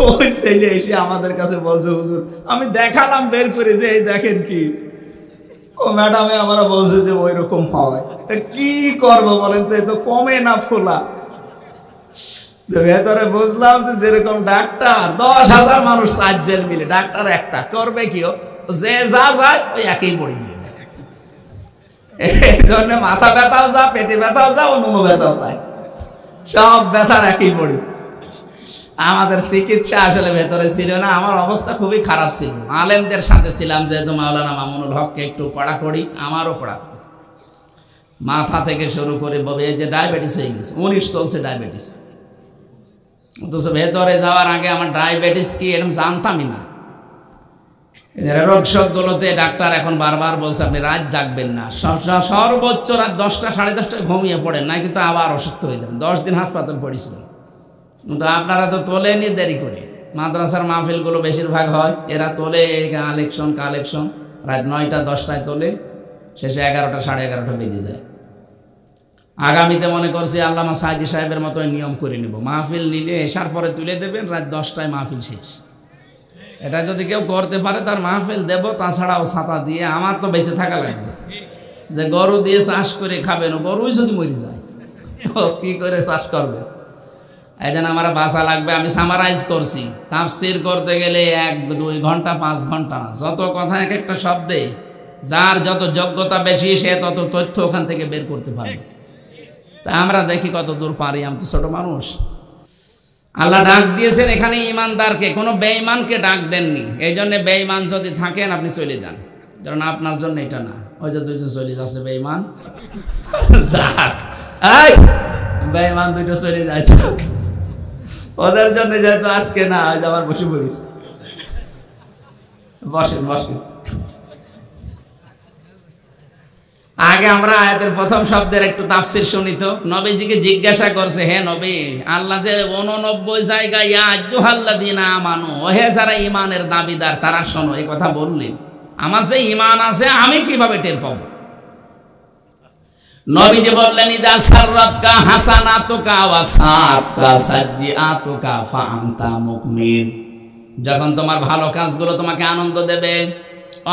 ওই ছেলে এসে আমাদের কাছে বলছে হুজুর, আমি দেখালাম বের করে যে এই দেখেন কি, ও ম্যাডামে আমরা বলছে যে ওই রকম হয়। কি করবো বলেন তো, এ তো কমে না ফোলা। ভেতরে বুঝলাম যে যেরকম ডাক্তার 10,000 মানুষ সাহায্যের মিলে, ডাক্তার একটা করবে কি, যে যা যায় ওই একই পড়ে দিয়ে দেয়। এই জন্য মাথা ব্যথাও যা, পেটে ব্যথাও যা, ও নুনো ব্যথাও তাই, সব ব্যথার একই পড়ি। আমাদের চিকিৎসা আসলে ভেতরে ছিল না। আমার অবস্থা খুবই খারাপ ছিল। আলেমদের সাথে ছিলাম, যেহেতু মাওলানা মামুনুল হককে একটু কড়াকড়ি, আমারও কড়া, মাথা থেকে শুরু করে বলে এই যে ডায়াবেটিস হয়ে গেছে, 19 চলছে ডায়াবেটিস। অথচ ভেতরে যাওয়ার আগে আমার ডায়াবেটিস কি এরকম জানতামই না। রোগ শোকগুলোতে ডাক্তার এখন বারবার বলছে আপনি রাত জাগবেন না, সর্বোচ্চ রাত 10টা 10:30টায় ঘুমিয়ে পড়েন, না কিন্তু আবার অসুস্থ হয়ে যাবেন। 10 দিন হাসপাতাল পড়েছিলেন। কিন্তু আপনারা তো তোলেনি দেরি করে। মাদ্রাসার মাহফিলগুলো বেশিরভাগ হয়, এরা তোলে কালেকশন রাত 9টা 10টায় তোলে, শেষে 11টা 11:30 বেজে যায়। আগামীতে মনে করছি আল্লামা সাইদি সাহেবের মতো নিয়ম করে নেব, মাহফিল নিলে এসার পরে তুলে দেবেন, রাত 10টায় মাহফিল শেষ। এটা যদি কেউ করতে পারে তার মাহফিল দেব, তাছাড়াও ছাতা দিয়ে। আমার তো বেঁচে থাকা লাগবে। যে গরু দিয়ে চাষ করে খাবেন, গরুই যদি মরে যায়, ও কি করে চাষ করবে? এই জন্য আমার ভাষা লাগবে। আমি সামারাইজ করছি, তাফসীর করতে গেলে 1-2 ঘন্টা 5 ঘন্টা না, যত কথা এক একটা শব্দে, যার যত যোগ্যতা বেশি সে তত তথ্য ওখান থেকে বের করতে পারে। তা আমরা দেখি কত দূর পারি, আমি তো ছোট মানুষ। আল্লাহ ডাক দিয়েছেন এখানে ইমানদারকে, কোনো বেঈমানকে ডাক দেননি। এই জন্য বেঈমান যদি থাকেন আপনি চলে যান, কারণ আপনার জন্য এটা না। ওই যে 2জন চলে যাচ্ছে বেঈমান, যাক এই বেঈমান 2টো চলে যাচ্ছে, ওদের জন্য যেহেতু আজকে না, আজ আবার বসে পড়িস। বসেন বসেন। আগে আমরা আয়াতের প্রথম শব্দের একটু তাফসীর শুনি তো। নবীজিকে জিজ্ঞাসা করছে, হে নবী, আল্লাহ যে 89 জায়গায় ইয়া আইয়ুহাল্লাযীনা আমানু, ওহে যারা ঈমানের দাবিদার তারা শোনো, এই কথা বললেন। আমার যে ঈমান আছে আমি কিভাবে টের পাবো? নবীজি বললেন, ইদা সাররাতকা হাসানাতুকা ওয়া সাআতকা সাইয়্যাতুকা ফাআনতা মুকমিন। যখন তোমার ভালো কাজগুলো তোমাকে আনন্দ দেবে,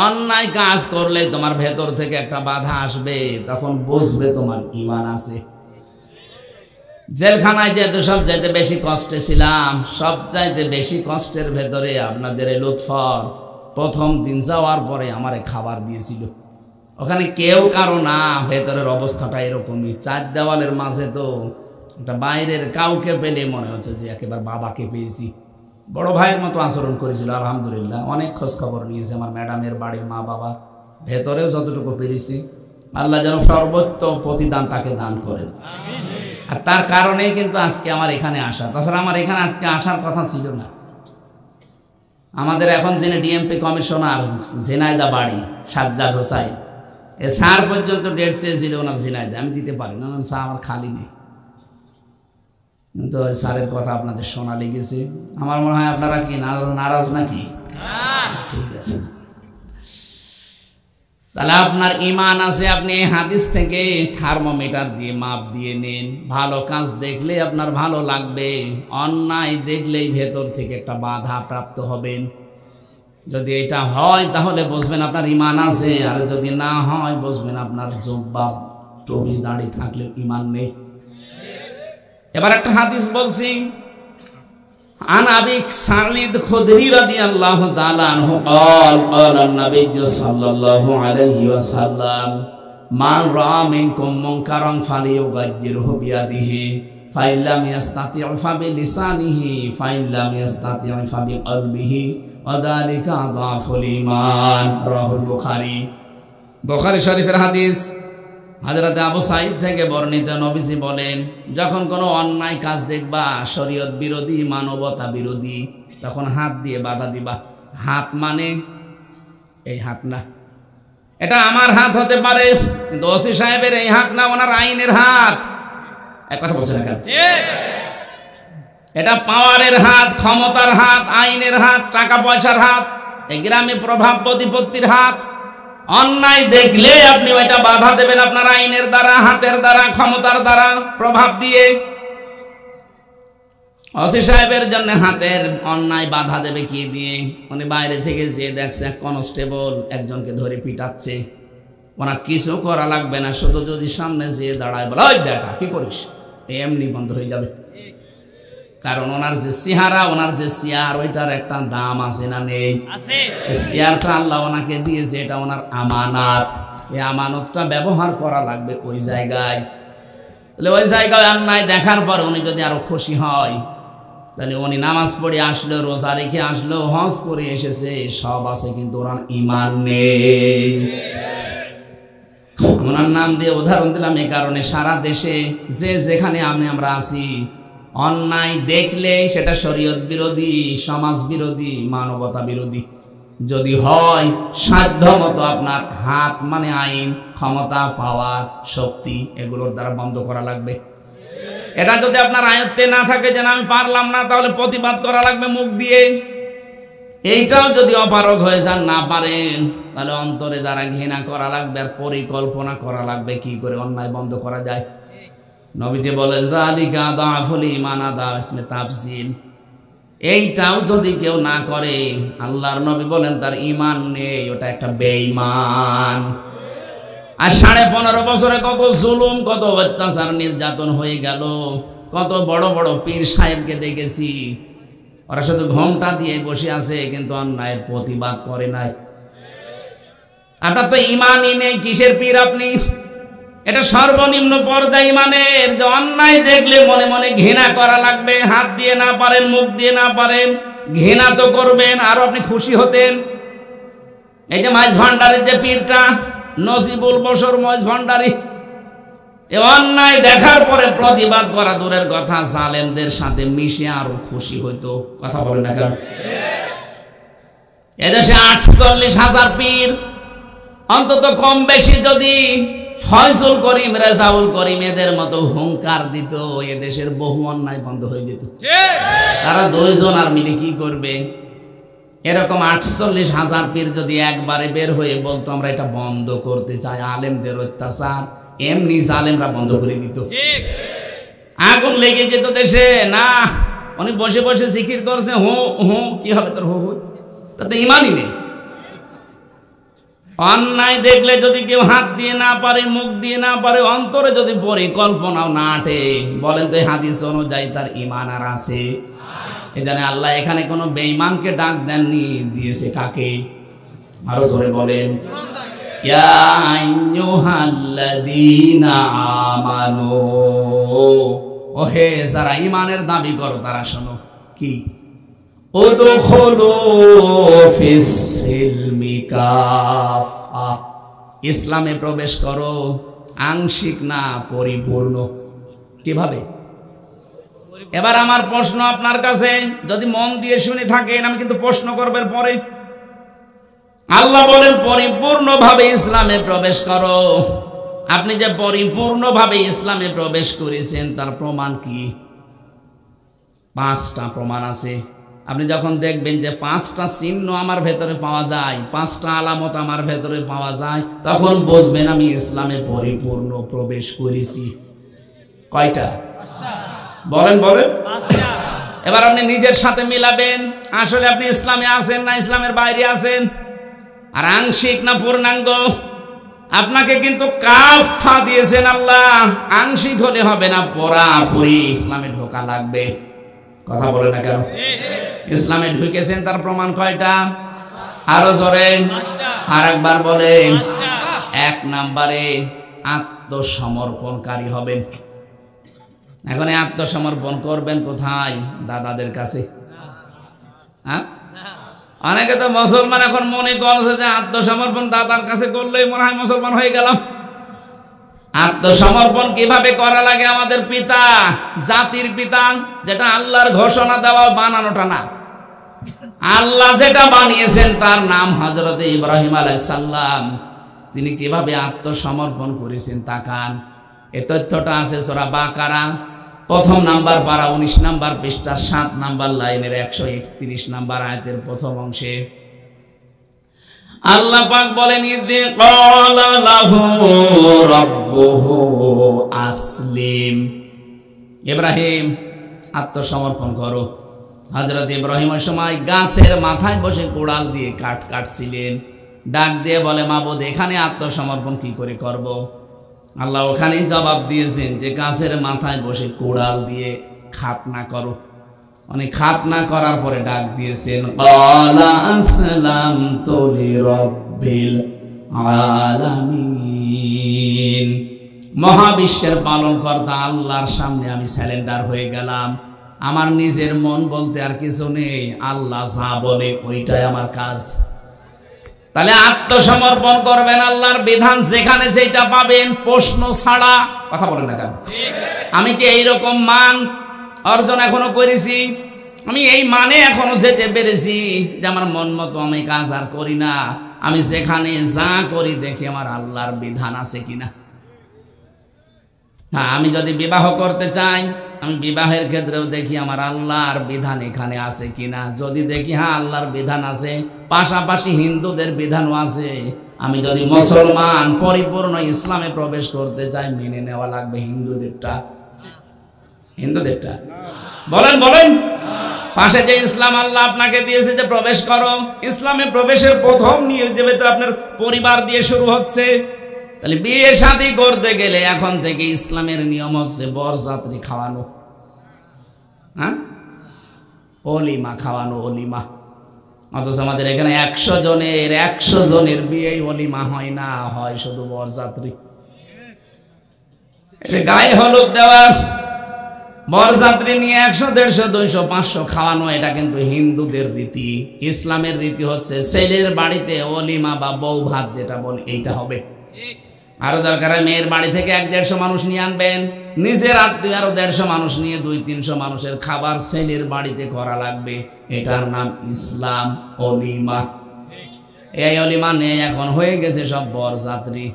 অন্যায় কাজ করলে তোমার ভেতর থেকে একটা বাধা আসবে, তখন বুঝবে তোমার ঈমান আছে। জেলখানায় যেহেতু সব চাইতে বেশি কষ্টে ছিলাম, সব চাইতে বেশি কষ্টের ভেতরে আপনাদের এই লুৎফর প্রথম দিন যাওয়ার পরে আমারে খাবার দিয়েছিল। ওখানে কেউ কারো না, ভেতরের অবস্থাটা এরকমই। 4 দেওয়ালের মাঝে তো একটা বাইরের কাউকে পেলে মনে হচ্ছে যে একেবারে বাবাকে পেয়েছি। বড় ভাইয়ের মতো আচরণ করেছিল আলহামদুলিল্লাহ। অনেক খোঁজ খবর নিয়েছে আমার ম্যাডামের বাড়ির মা বাবা, ভেতরেও যতটুকু পেরেছি। আল্লাহ যেন সর্বোচ্চ প্রতিদান তাকে দান করেন। আর তার কারণেই কিন্তু আজকে আমার এখানে আসা। তাছাড়া আমার এখানে আজকে আসার কথা ছিল না। আমাদের এখন যিনি ডিএমপি কমিশনার ঝিনাইদা বাড়ি, সাজ্জাদ হোসাইন, এ স্যার পর্যন্ত ডেট চেয়েছিল ওনার ঝিনাইদা, আমি দিতে পারি না, স্যার আমার খালি নেই। কিন্তু ওই স্যারের কথা আপনাদের শোনা লেগেছে। আমার মনে হয় আপনারা কি নারাজ নাকি? ঠিক আছে, তাহলে আপনার ঈমান আছে, আপনি এই হাদিস থেকে থার্মোমিটার দিয়ে মাপ দিয়ে নেন। ভালো কাজ দেখলে আপনার ভালো লাগবে, অন্যায় দেখলেই ভেতর থেকে একটা বাধা প্রাপ্ত হবেন। যদি এটা হয় তাহলে বুঝবেন আপনার ঈমান আছে, আর যদি না হয় বুঝবেন আপনার জুব্বা টুপি দাড়ি থাকলে ঈমান নেই। এবার একটা হাদিস বলছি। عن أبي سعيد الخدري رضي الله تعالى عنه قال قال النبي صلى الله عليه وسلم من رأى منكم منكرا فليغيره بيده فإن لم يستطع فبلسانه فإن لم يستطع فبقلبه وذلك ضعف الإيمان رواه البخاري বুখারী শরীফের হাদিস। হযরত আবু সাঈদ থেকে বর্ণিত, নবীজি বলেন, যখন কোনো অন্যায় কাজ দেখবা, শরীয়ত বিরোধী, মানবতা বিরোধী, তখন হাত দিয়ে বাধা দিবা। হাত মানে এই হাত না, এটা আমার হাত হতে পারে, কিন্তু ওসি সাহেবের এই হাত না, ওনার আইনের হাত। এক কথা বলছেন কেন? এটা পাওয়ারের হাত, ক্ষমতার হাত, আইনের হাত, টাকা পয়সার হাত, এই গ্রামে প্রভাব প্রতিপত্তির হাত। অন্যায় দেখলে আপনি ওইটা বাধা দেবেন আপনার আইনের দ্বারা, হাতের দ্বারা, ক্ষমতার দ্বারা, প্রভাব দিয়ে। ওসি সাহেবের জন্য হাতের অন্যায় বাধা দেবে কি দিয়ে? উনি বাইরে থেকে যে দেখছে এক কনস্টেবল একজনকে ধরে পিটাচ্ছে, ওনার কিছু করা লাগবে না, শুধু যদি সামনে যেয়ে দাঁড়ায় বলে, ওই বেটা কি করিস, এমনি বন্ধ হয়ে যাবে। কারণ ওনার যে চেহারা, ওনার যে চেয়ার, ওইটার একটা দাম আছে না নেই? চেয়ারটা আল্লাহ ওনাকে দিয়েছে, এটা ওনার আমানত। এই আমানতটা ব্যবহার করা লাগবে ওই জায়গায়। তাহলে ওই জায়গায় অন্যায় দেখার পর উনি যদি আরো খুশি হয়, তাহলে উনি নামাজ পড়ে আসলো, রোজা রেখে আসলো, হজ করে এসেছে, সব আছে, কিন্তু ওনার ঈমান নেই। ওনার নাম দিয়ে উদাহরণ দিলাম এই কারণে, সারা দেশে যে যেখানে আমরা আছি, অন্যায় দেখলে সেটা শরীয়ত বিরোধী, সমাজ বিরোধী, মানবতা বিরোধী যদি হয়, সাধ্য মতো আপনার হাত মানে আইন, ক্ষমতা, পাওয়ার, শক্তি, এগুলোর দ্বারা বন্ধ করা লাগবে। এটা যদি আপনার আয়ত্তে না থাকে, যেন আমি পারলাম না, তাহলে প্রতিবাদ করা লাগবে মুখ দিয়ে। এইটাও যদি অপারগ হয়ে যান, না পারেন, তাহলে অন্তরে দ্বারা ঘৃণা করা লাগবে, আর পরিকল্পনা করা লাগবে কি করে অন্যায় বন্ধ করা যায়। নবীজি বলেন, যালিকা দাফুল ঈমান, আদা ইসমে তাফজিল। এইটাও যদি কেউ না করে, আল্লাহর নবী বলেন তার ঈমান নেই, ওটা একটা বেঈমান। আর 15.5 বছরে কত জুলুম, কত অত্যাচার, নির্যাতন হয়ে গেল। কত বড় বড় পীর সাহেবকে দেখেছি, ওরা শুধু ঘোমটা দিয়ে বসে আছে, কিন্তু অন্যায়ের প্রতিবাদ করে নাই। আপনার তো ইমানই নেই, কিসের পীর আপনি? এটা সর্বনিম্ন পর্যায়ে ইমানের, যে অন্যায় দেখলে মনে মনে ঘৃণা করা লাগবে। হাত দিয়ে না পারেন, মুখ দিয়ে না পারেন, ঘৃণা তো করবেন, আরো আপনি খুশি হতেন। এই যে মাইজ ভান্ডারের যে পীরটা নসিবুল বশর মইজ ভান্ডারি, এই অন্যায় দেখার পরে প্রতিবাদ করা দূরের কথা, জালেমদের সাথে মিশে আরো খুশি হইতো। কথা বলেন না কেন? এদেশে 48,000 পীর, অন্তত কম বেশি যদি ফয়জুল করিম, রেজাউল করিম এদের মতো হুঙ্কার দিত, এদেশের বহু অন্যায় বন্ধ হয়ে যেত। তারা দুইজন আর মিলে কি করবে? এরকম 48,000 পীর যদি একবারে বের হয়ে বলতো আমরা এটা বন্ধ করতে চাই, আলেমদের অত্যাচার, এমনি জালেমরা বন্ধ করে দিত। আগুন লেগে যেত দেশে। না, উনি বসে বসে জিকির করছে, হু হু, কি হবে তোর হু হু? তাতে ইমানই নেই। অন্যায় দেখলে যদি কেউ হাত দিয়ে না পারে, মুখ দিয়ে না পারে, অন্তরে যদি পরিকল্পনাও না আটে, বলেন তো হাদিস অনুযায়ী তার ইমান আর আছে? এখানে আল্লাহ এখানে কোনো বেঈমানকে ডাক দেননি, দিয়েছে কাকে? আরো জোরে বলেন, ইয়া আইয়ুহাল্লাযীনা আমানু, ওহে যারা ঈমানের দাবি করো তারা শোনো, কি? উদখুলু ফিস সিলমি কাফা, ইসলামে প্রবেশ করো, আংশিক না পরিপূর্ণ। কিভাবে? এবার আমার প্রশ্ন আপনার কাছে, যদি মন দিয়ে শুনে থাকেন, আমি কিন্তু প্রশ্ন করবেন পরে। আল্লাহ বলেন পরিপূর্ণভাবে ইসলামে প্রবেশ করো। আপনি যে পরিপূর্ণভাবে ইসলামে প্রবেশ করেছেন তার প্রমাণ কি? 5টা প্রমাণ আছে। আপনি যখন দেখবেন যে 5টা চিহ্ন আমার ভেতরে পাওয়া যায়, 5টা আলামত আমার ভেতরে পাওয়া যায়, তখন বুঝবেন আমি ইসলামে পরিপূর্ণ প্রবেশ করেছি। কয়টা? বলেন বলেন। এবার আপনি নিজের সাথে মিলাবেন, আসলে আপনি ইসলামে আছেন না ইসলামের বাইরে আছেন, আর আংশিক না পূর্ণাঙ্গ। আপনাকে কিন্তু কাফা দিয়েছেন আল্লাহ, আংশিক হলে হবে না, পুরাপুরি ইসলামে ঢোকা লাগবে। কথা বলে না কেন? ইসলামে ঢুকেছেন তার প্রমাণ কয়টা? আরো জোরে আর একবার বলেন। 1 নম্বরে আত্মসমর্পণকারী হবেন। এখন আত্মসমর্পণ করবেন কোথায়? দাদাদের কাছে। হ্যাঁ, অনেকে তো মুসলমান এখন মনে করছে যে আত্মসমর্পণ দাদার কাছে করলেই মনে হয় মুসলমান হয়ে গেলাম। আত্মসমর্পণ কিভাবে করা লাগে? আমাদের পিতা, জাতির পিতা, যেটা আল্লাহর ঘোষণা দেওয়া, বানানোটা না, আল্লাহ যেটা বানিয়েছেন তার নাম হযরত ইব্রাহিম আলাইহিস সালাম। তিনি কিভাবে আত্মসমর্পণ করেছেন তাকান। এই তথ্যটা আছে সূরা বাকারা 1 নাম্বার পারা 19 নাম্বার পৃষ্ঠা 7 নাম্বার লাইনের 131 নাম্বার আয়াতের প্রথম অংশে আল্লাহ পাক বলেন, ইযি ক্বালা লাহু রাব্বুহু আসলিম। ইব্রাহিম আত্মসমর্পণ করো। হযরত ইব্রাহিমের সময় গাছের মাথায় বসে কোড়াল দিয়ে কাঠ কাটছিলেন। ডাক দিয়ে বলে, মাবুদ এখানে আত্মসমর্পণ কি করে করব? আল্লাহ ওখানেই জবাব দিয়েছেন যে গাছের মাথায় বসে কোড়াল দিয়ে খাতনা করো। অনেক খাতনা করার পরে ডাক দিয়েছেন, ক্বালা আসলামতু লিরাব্বিল আলামিন। মহাবিশ্বের পালনকর্তা আল্লাহর সামনে আমি স্যালেন্ডার হয়ে গেলাম। আমার নিজের মন বলতে আর কিছু নেই, আল্লাহ যা বলে ওইটাই আমার কাজ। তাহলে আত্মসমর্পণ করবেন, আল্লাহর বিধান যেখানে যেটা পাবেন প্রশ্ন ছাড়া। কথা বলেন না কেন? আমি কি এইরকম মান অর্জন এখনো করেছি? আমি এই মানে এখনো যেতে পেরেছি যে আমার মন মতো আমি কাজ আর করি না, আমি যেখানে যা করি দেখি আমার আল্লাহর বিধান আছে কিনা। হ্যাঁ, আমি যদি বিবাহ করতে চাই, আমি বিবাহের ক্ষেত্রেও দেখি আমার আল্লাহর বিধান এখানে আছে কিনা। যদি দেখি হ্যাঁ আল্লাহর বিধান আছে, পাশাপাশি হিন্দুদের বিধানও আছে, আমি যদি মুসলমান পরিপূর্ণ ইসলামে প্রবেশ করতে চাই, মেনে নেওয়া লাগবে হিন্দুদেরটা। হিন্দুদেরটা বলেন বলেন। পাশে যে ইসলাম আল্লাহ আপনাকে দিয়েছে যে প্রবেশ করো, ইসলামে প্রবেশের প্রথম নিয়ম যেহেতু আপনার পরিবার দিয়ে শুরু হচ্ছে, তাহলে বিয়ে শাদী করতে গেলে এখন থেকে ইসলামের নিয়ম হচ্ছে বরযাত্রী খাওয়ানো। হ্যাঁ, অলিমা খাওয়ানো, অলিমা। অথচ আমাদের এখানে 100 জনের বিয়ে অলিমা হয় না, হয় শুধু বরযাত্রী। গায়ে হলুদ দেওয়া, বরযাত্রী নিয়ে 100, 150, 200, 500 খাওয়ানো, এটা কিন্তু হিন্দুদের রীতি। ইসলামের রীতি হচ্ছে ছেলের বাড়িতে অলিমা বা বউ ভাত যেটা বলে এইটা হবে। আরো দরকার হয় মেয়ের বাড়ি থেকে 100-150 মানুষ নিয়ে আনবেন, নিজের আত্মীয় আরো 150 মানুষ নিয়ে 200-300 মানুষের খাবার ছেলের বাড়িতে করা লাগবে। এটার নাম ইসলাম, অলিমা। এই অলিমা নেই, এখন হয়ে গেছে সব বরযাত্রী।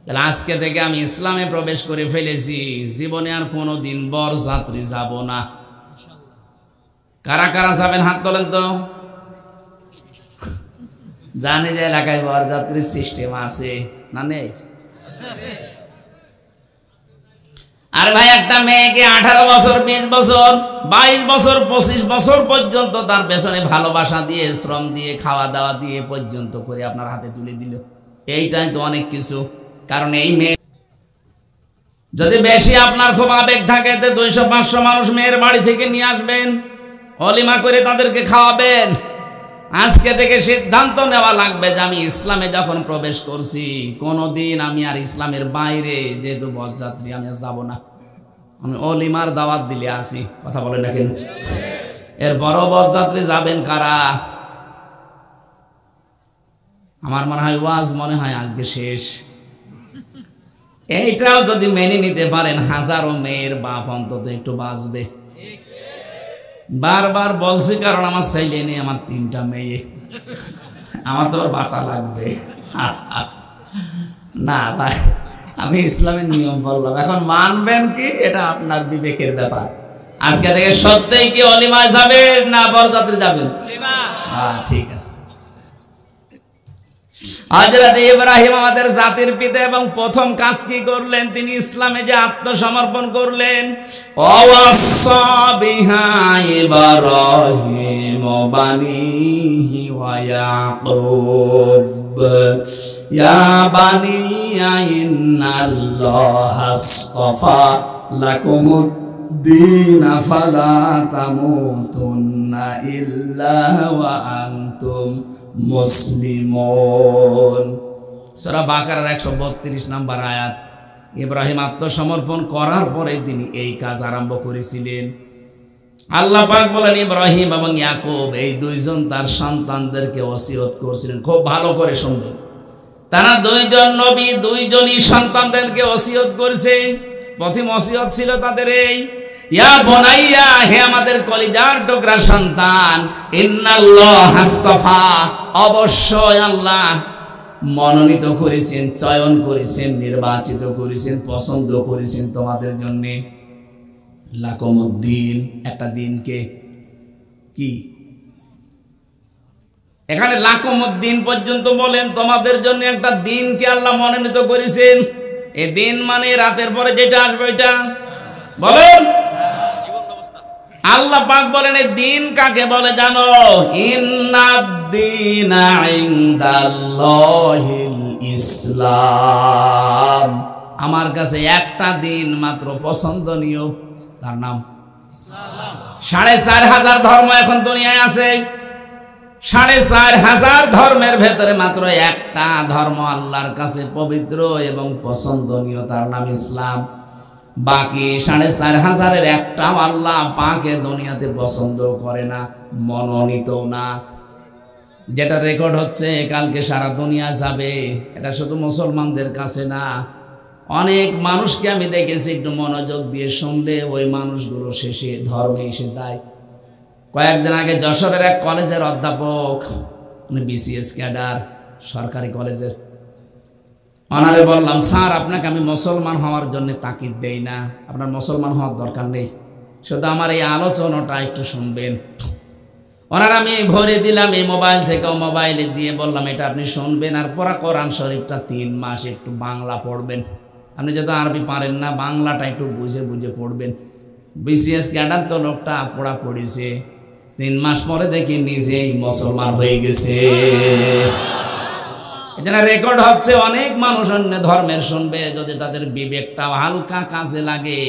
তাহলে আজকে থেকে আমি ইসলামে প্রবেশ করে ফেলেছি, জীবনে আর কোনোদিন বরযাত্রী যাব না। কারা কারা যাবেন হাত তোলেন তো। জানি যে এলাকায় বরযাত্রীর সিস্টেম আছে না, নেই? আর ভাই একটা মেয়েকে 18 বছর, 20 বছর, 22 বছর, 25 বছর পর্যন্ত তার পেছনে ভালোবাসা দিয়ে, শ্রম দিয়ে, খাওয়া দাওয়া দিয়ে পর্যন্ত করে আপনার হাতে তুলে দিল, এইটাই তো অনেক কিছু। কারণ এই মেয়ে যদি বেশি আপনার খুব আবেগ থাকে, 200-500 মানুষ মেয়ের বাড়ি থেকে নিয়ে আসবেন, অলিমা করে তাদেরকে খাওয়াবেন। আজকে থেকে সিদ্ধান্ত নেওয়া লাগবে যে আমি ইসলামে যখন প্রবেশ করছি, কোনোদিন আমি আর ইসলামের বাইরে, যেহেতু বরযাত্রী, আমি আর যাব না। আমি অলিমার দাওয়াত দিলে আসি, কথা বলে না কেন? এর বড় বরযাত্রী যাবেন কারা? আমার মনে হয় ওয়াজ মনে হয় আজকে শেষ। এইটাও যদি মেনে নিতে পারেন, হাজারো মেয়ের বাপ অন্তত একটু বাঁচবে। বারবার বলছি, কারণ আমার ছেলে নেই, আমার 3টা মেয়ে, আমার তো বাঁচা লাগবে। না ভাই, আমি ইসলামের নিয়ম বললাম, এখন মানবেন কি এটা আপনার বিবেকের ব্যাপার। আজকে থেকে সত্যিই কি অলিমায় যাবেন না বরযাত্রী যাবেন? হ্যাঁ, ঠিক আছে। হযরত ইব্রাহিম আমাদের জাতির পিতা, এবং প্রথম কাজ কি করলেন? তিনি ইসলামে যে আত্মসমর্পণ করলেন। ওয়াসা বিহা ইব্রাহিম বানিহি ওয়া ইয়াকুব ইয়া বানিয়া ইন্নাল্লাহা আসতাফা লাকুমুদ-দীন ফালা তামুতুন্না ইল্লা ওয়া আনতুম মুসলিমুন। সূরা বাকারার 132 নম্বর আয়াত। ইব্রাহিম আত্মসমর্পণ করার পরে তিনি এই কাজ আরম্ভ করেছিলেন। আল্লাহ পাক বলেন, ইব্রাহিম এবং ইয়াকুব এই দুইজন তার সন্তানদেরকে ওসিয়ত করেছিলেন। খুব ভালো করে শুনবেন, তারা দুইজন নবী, দুইজনই সন্তানদেরকে ওসিয়ত করেছে। প্রথম ওসিয়ত ছিল তাদের এই, ইয়া বুনাইয়া, হে আমাদের কলিজার টুকরা সন্তান, ইন্নাল্লাহা আসতাফা, অবশ্যই আল্লাহ মনোনীত করেছেন, চয়ন করেছেন, নির্বাচিত করেছেন, পছন্দ করেছেন তোমাদের জন্য লাকুমুদ্দিন, একটা দিনকে। কি এখানে লাকুমুদ্দিন পর্যন্ত বলেন, তোমাদের জন্য একটা দিনকে আল্লাহ মনোনীত করেছেন। এই দিন মানে রাতের পরে যেটা আসবে ওইটা বলেন। আল্লাহ পাক বলেন, এই দিন কাকে বলে জানো? ইন্নাদ-দীনা ইনদাল্লাহিল ইসলাম। আমার কাছে একটা দিন মাত্র পছন্দনীয়, তার নাম ইসলাম। 4500 ধর্ম এখন দুনিয়ায় আছে। 4500 ধর্মের ভেতরে মাত্র একটা ধর্ম আল্লাহর কাছে পবিত্র এবং পছন্দনীয়, তার নাম ইসলাম। বাকি 4500-এর একটাও আল্লাহ পাকে দুনিয়াতে পছন্দ করে না, মনোনীত না। যেটা রেকর্ড হচ্ছে কালকে সারা দুনিয়া যাবে, এটা শুধু মুসলমানদের কাছে না, অনেক মানুষকে আমি দেখেছি, একটু মনোযোগ দিয়ে শুনলে ওই মানুষগুলো শেষে ধর্মে এসে যায়। কয়েকদিন আগে যশোরের এক কলেজের অধ্যাপক, বিসিএস ক্যাডার, সরকারি কলেজের, ওনারে বললাম, স্যার আপনাকে আমি মুসলমান হওয়ার জন্য তাকিদ দেই না, আপনার মুসলমান হওয়ার দরকার নেই, শুধু আমার এই আলোচনাটা একটু শুনবেন। ওনার আমি ভরে দিলাম এই মোবাইল থেকে, মোবাইলে দিয়ে বললাম এটা আপনি শুনবেন, আর পড়া কোরআন শরীফটা 3 মাস একটু বাংলা পড়বেন। আপনি যেহেতু আরবি পারেন না, বাংলাটা একটু বুঝে বুঝে পড়বেন। বিসিএস ক্যাডার তো লোকটা পড়া পড়েছে, 3 মাস পরে দেখি নিজেই মুসলমান হয়ে গেছে। এটা রেকর্ড হচ্ছে, অনেক মানুষ অন্য ধর্মের শুনবে, যদি তাদের বিবেকটা হালকা কাজে লাগে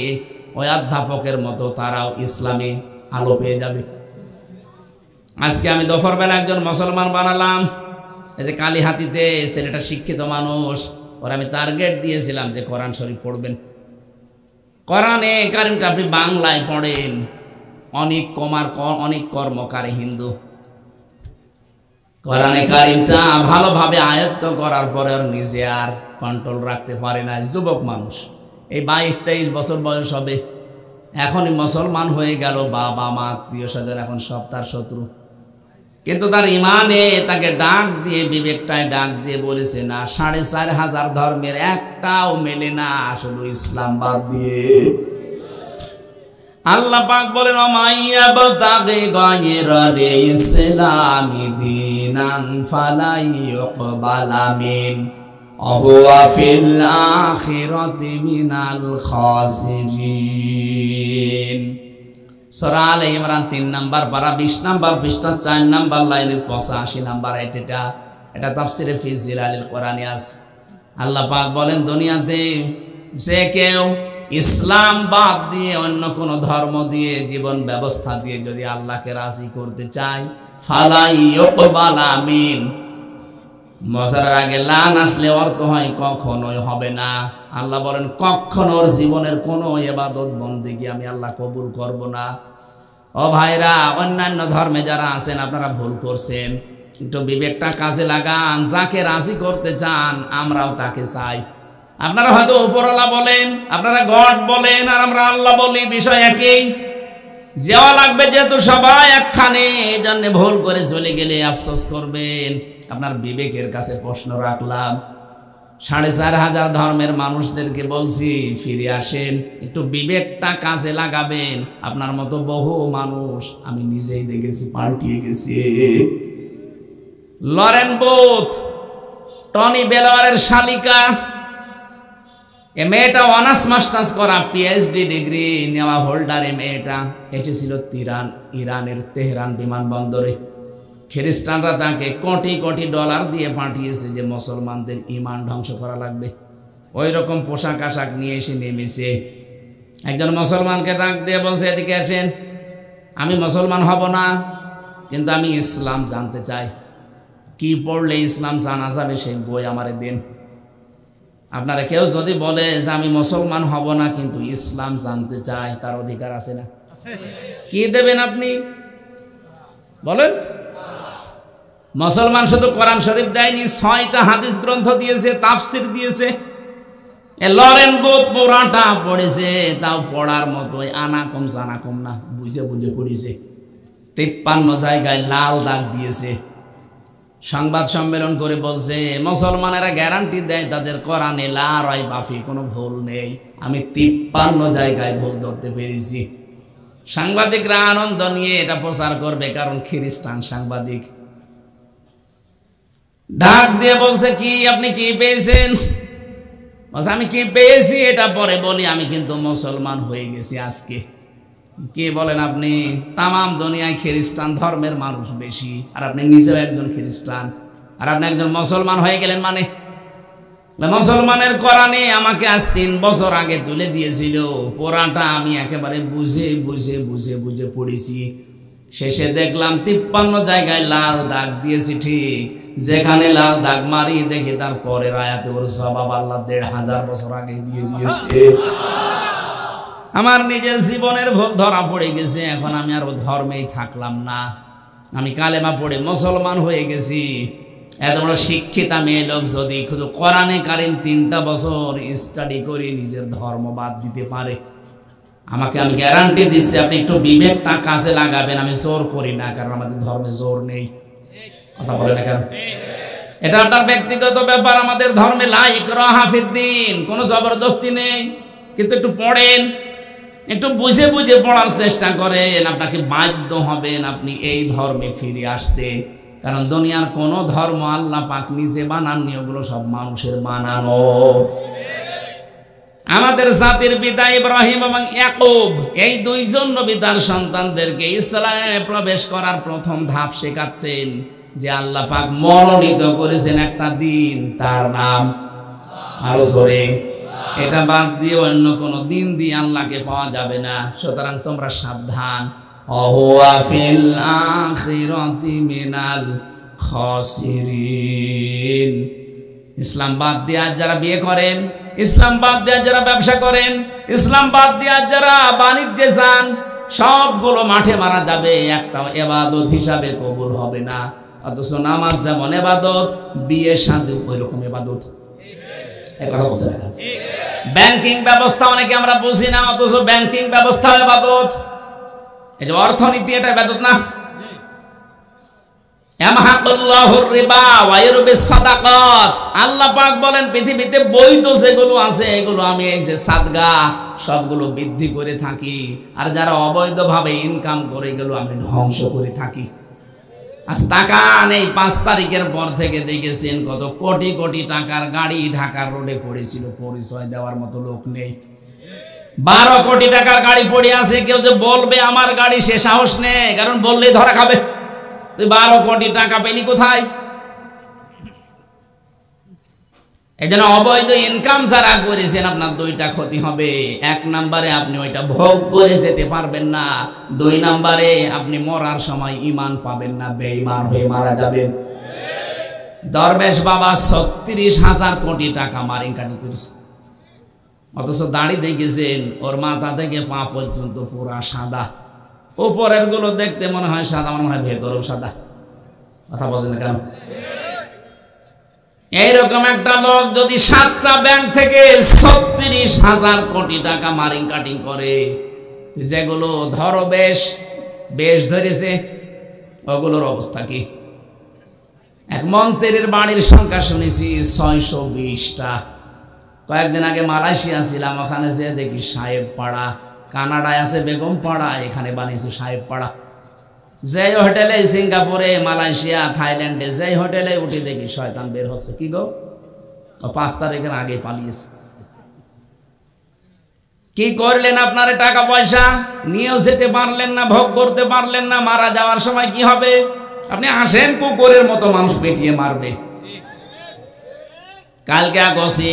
ওই অধ্যাপকের মতো তারাও ইসলামে আলো পেয়ে যাবে। আজকে আমি দুপুরবেলা একজন মুসলমান বানালাম, এই যে কালীহাতিতে, ছেলেটা শিক্ষিত মানুষ, ওর আমি টার্গেট দিয়েছিলাম যে কোরআন শরীফ পড়বেন। কোরআনে কারিমটা আপনি বাংলায় পড়েন, অনেক কর্মকারী হিন্দু কোরআনে কারিমটা ভালোভাবে আয়ত্ত করার পরে আর নিজে আর কন্ট্রোল রাখতে পারে না। যুবক মানুষ, এই 22-23 বছর বয়স হবে, এখনই মুসলমান হয়ে গেল, বাবা মা আত্মীয় স্বজন এখন সব তার শত্রু। কিন্তু তার ইমানে তাকে ডাক দিয়ে, বিবেকটায় ডাক দিয়ে বলেছে না, 4500 ধর্মের একটাও মেলে না, শুধু ইসলাম বাদ দিয়ে। আল্লাহ পাক বলেন, মাইয়াবতাগি গায়রাল ইসলামি দীনান ফালা ইউকবালা মিন ওয়া ফিল আখিরাতি মিনাল খাসিরিন। সূরা আলে ইমরান 3 নম্বর পারা 20 নম্বর পৃষ্ঠা 4 নম্বর লাইনের 85 নম্বর এটা তাফসিরে ফি জিলালিল কোরআনে আছে। আল্লাহ পাক বলেন, দুনিয়াতে যে কেউ ইসলাম বাদ দিয়ে অন্য কোন ধর্ম দিয়ে, জীবন ব্যবস্থা দিয়ে যদি আল্লাহকে রাজি করতে চায়, ফালা ইউকবালা মিন, মজার আগে লান আসলে অর্থ হয় কখনোই হবে না। আল্লাহ বলেন, কখনো ওর জীবনের কোনো ইবাদত বন্দেগী আমি আল্লাহ কবুল করব না। ও ভাইরা, অন্যান্য ধর্মে যারা আছেন আপনারা ভুল করছেন, একটু বিবেকটা কাজে লাগান। যাকে রাজি করতে চান আমরাও তাকে চাই। আপনারা হয়তো উপরওয়ালা বলেন, আপনারা গড বলেন, আর আমরা আল্লাহ বলি, বিষয় একই, যাওয়া লাগবে যেহেতু সবাই একখানে, এই জন্য ভুল করে চলে গেলে আফসোস করবেন। আপনার বিবেকের কাছে প্রশ্ন রাখলাম, 4500 ধর্মের মানুষদেরকে বলছি ফিরে আসেন, একটু বিবেকটা কাজে লাগাবেন। আপনার মতো বহু মানুষ আমি নিজেই দেখেছি পাল্টিয়ে গেছি। লরেন বুথ, টনি বেলাওয়ারের শালিকা, এ মেয়েটা অনার্স মাস্টার্স করা, পিএইচডি ডিগ্রি নেওয়া হোল্ডার। এ মেয়েটা এসেছিল ইরানের তেহরান বিমানবন্দরে। খ্রিস্টানরা তাকে কোটি কোটি ডলার দিয়ে পাঠিয়েছে যে মুসলমানদের ইমান ধ্বংস করা লাগবে। ওই রকম পোশাক আশাক নিয়ে এসে নেমেছে। একজন মুসলমানকে ডাক দিয়ে বলছে, এদিকে আসেন, আমি মুসলমান হব না, কিন্তু আমি ইসলাম জানতে চাই। কি পড়লে ইসলাম জানা যাবে সেই বই আমারে দিন। আপনারা কেউ যদি বলে যে আমি মুসলমান হব না কিন্তু ইসলাম জানতে চাই, তার অধিকার আছে না? কি দেবেন আপনি বলেন? মুসলমান শুধু কোরআন শরীফ দেয়নি, 6টা হাদিস গ্রন্থ দিয়েছে, তাফসির দিয়েছে। লরেন বুথ পুরাটা পড়েছে, তাও পড়ার মতোই আনাকম জানাকম না, বুঝে বুঝে পড়েছে। 53 জায়গায় লাল দাগ দিয়েছে। সংবাদ সম্মেলন করে বলছে, মুসলমানেরা গ্যারান্টি দেয় তাদের কোরআনে লা রাইবা ফি কোনো ভুল নেই। আমি 53 জায়গায় ভুল ধরতে পেরেছি। সাংবাদিকরা আনন্দ নিয়ে এটা প্রচার করবে, কারণ খ্রিস্টান সাংবাদিক। ডাক দিয়ে বলছে, কি আপনি কি পেয়েছেন? আমি কি পেয়েছি এটা পরে বলি, আমি কিন্তু মুসলমান হয়ে গেছি আজকে। কি বলেন আপনি? তামাম দুনিয়ায় খ্রিস্টান ধর্মের মানুষ বেশি, আর আপনি নিজেও একজন খ্রিস্টান, আর আপনি একজন মুসলমান হয়ে গেলেন। মানে মুসলমানের কোরআনে আমাকে আজ 3 বছর আগে তুলে দিয়েছিল, পুরাটা আমি একেবারে বুঝে বুঝে বুঝে বুঝে পড়েছি। শেষে দেখলাম 53 জায়গায় লাল দাগ দিয়েছি। ঠিক যেখানে লাল দাগ মারি দেখি তার পরের আয়াতে ওর জবাব আল্লাহ 1500 বছর আগে দিয়ে দিয়েছে। আমার নিজের জীবনের ভুল ধরা পড়ে গেছে, এখন আমি আর ও ধর্মেই থাকলাম না। আমি কালেমা পড়ে মুসলমান হয়ে গেছি। এত বড় শিক্ষিতা মেয়ে লোক যদি শুধু কোরআনে কারিম 3টা বছর স্টাডি করে নিজের ধর্ম বাদ দিতে পারে, আমাকে আমি গ্যারান্টি দিচ্ছি আপনি একটু বিবেকটা কাজে লাগাবেন। আমি জোর করি না, কারণ আমাদের ধর্মে জোর নেই। কথা বলে না কেন? এটা আপনার ব্যক্তিগত ব্যাপার। আমাদের ধর্মে লা ইকরাহা ফিদ্দিন, কোনো জবরদস্তি নেই। কিন্তু একটু পড়েন, একটু বুঝে বুঝে পড়ার চেষ্টা করেন। আপনাকে বাধ্য হবেন আপনি এই ধর্মে ফিরে আসতে, কারণ দুনিয়ার কোনো ধর্ম আল্লাহ পাক নিজে বানাননি, ওগুলো সব মানুষের বানানো। আমাদের জাতির পিতা ইব্রাহিম এবং ইয়াকুব, এই 2জন নবী তার সন্তানদেরকে ইসলামে প্রবেশ করার প্রথম ধাপ শেখাচ্ছেন যে আল্লাহ পাক মনোনীত করেছেন একটা দিন, তার নাম আরো জোরে এটা বাদ দিয়ে অন্য কোনো দিন দিয়ে আল্লাহকে পাওয়া যাবে না। সুতরাং তোমরা সাবধান। অহুয়া ফিল আখিরাতি মিনাল খাসিরিন। ইসলাম বাদ দিয়ে আজ যারা বিয়ে করেন, ইসলাম বাদ দিয়ে যারা ব্যবসা করেন, ইসলাম বাদ দিয়ে যারা বাণিজ্যে যান, সবগুলো মাঠে মারা যাবে, একটা ইবাদত হিসাবে কবুল হবে না। অথচ নামাজ যেমন ইবাদত, বিয়ে শাদী ওই রকম ইবাদত। এই কথা বলছে না? ব্যাংকিং ব্যবস্থা অনেকে আমরা বুঝি না, অথচ ব্যাংকিং ব্যবস্থা ইবাদত। এই যে অর্থনীতি, এটা ইবাদত না? ইয়ামহাকুল্লাহুর রিবা ওয়া ইউরবিস সাদাকাত। আল্লাহ পাক বলেন পৃথিবীতে বৈধ যেগুলো আছে এগুলো আমি এই যে সাদকা সবগুলো বৃদ্ধি করে থাকি, আর যারা অবৈধভাবে ইনকাম করে এগুলো আমি ধ্বংস করে থাকি। আজ তাকান, এই 5 তারিখের পর থেকে দেখেছেন কত কোটি কোটি টাকার গাড়ি ঢাকার রোডে পড়েছিল, পরিচয় দেওয়ার মতো লোক নেই। 12 কোটি টাকার গাড়ি পড়ে আছে, কেউ যে বলবে আমার গাড়ি সে সাহস নেই, কারণ বললেই ধরা খাবে। তুই 12 কোটি টাকা পেলি কোথায়? এই জন্য অবৈধ ইনকাম যারা করেছেন আপনার 2টা ক্ষতি হবে। 1 নম্বরে আপনি ওইটা ভোগ করে যেতে পারবেন না, 2 নম্বরে আপনি মরার সময় ঈমান পাবেন না, বেঈমান হয়ে মারা যাবেন। দরবেশ বাবা 36,000 কোটি টাকা মারিংকাটি করেছে, অথচ দাড়ি দেখেছেন ওর মাথা থেকে পা পর্যন্ত পুরা সাদা। উপরের গুলো দেখতে মনে হয় সাদা, মনে হয় ভেতরেও সাদা। কথা বলছেন কেন? এইরকম একটা লোক যদি 7টা ব্যাংক থেকে 36,000 কোটি টাকা মারিং কাটিং করে, যেগুলো ধরো বেশ ধরেছে, ওগুলোর অবস্থা কি? এক মন্ত্রীর বাড়ির সংখ্যা শুনেছি 620টা। কয়েকদিন আগে মালয়েশিয়া ছিলাম, ওখানে যে দেখি সাহেব পাড়া। কানাডায় আছে বেগম পাড়া, এখানে বানিয়েছে সাহেব পাড়া। যে হোটেলে, সিঙ্গাপুরে, মালয়েশিয়া, থাইল্যান্ডে যে হোটেলে উঠে দেখি শয়তান বের হচ্ছে। কি গো, ও 5 তারিখের আগে পালিয়েছে। কি করলেন? আপনারা টাকা পয়সা নিয়েও যেতে পারলেন না, ভোগ করতে পারলেন না। মারা যাওয়ার সময় কি হবে? আপনি আসেন, কুকুরের মতো মানুষ পেটিয়ে মারবে। কালকে আগসি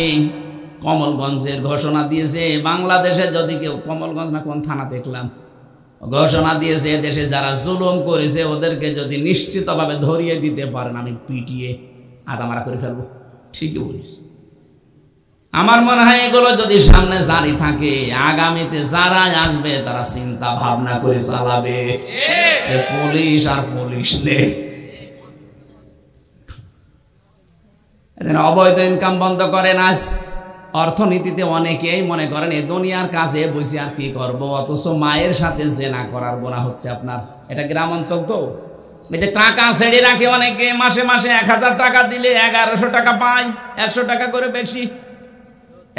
কমলগঞ্জের ঘোষণা দিয়েছে, বাংলাদেশে যদি কেউ, কমলগঞ্জ না কোন থানা দেখলাম, ঘোষণা দিয়েছে দেশে যারা জুলুম করেছে ওদেরকে যদি নিশ্চিতভাবে ধরিয়ে দিতে পারেন, আমি পিটিয়ে আদামারা করে ফেলবো। ঠিকই বলিস। আমার মনে হয় এগুলো যদি সামনে জারি থাকে, আগামীতে যারা আসবে তারা চিন্তা ভাবনা করে চালাবে, পুলিশ আর পুলিশ নেই। অবৈধ ইনকাম বন্ধ করেন। আজ অর্থনীতিতে অনেকেই মনে করেন এই দুনিয়ার কাজে বসে আর কি করবো, অথচ মায়ের সাথে জেনা করার গুনাহ হচ্ছে আপনার। এটা গ্রাম অঞ্চল তো, এই যে টাকা ছেড়ে রাখে অনেকে, মাসে মাসে 1000 টাকা দিলে 1100 টাকা পায়, 100 টাকা করে বেশি।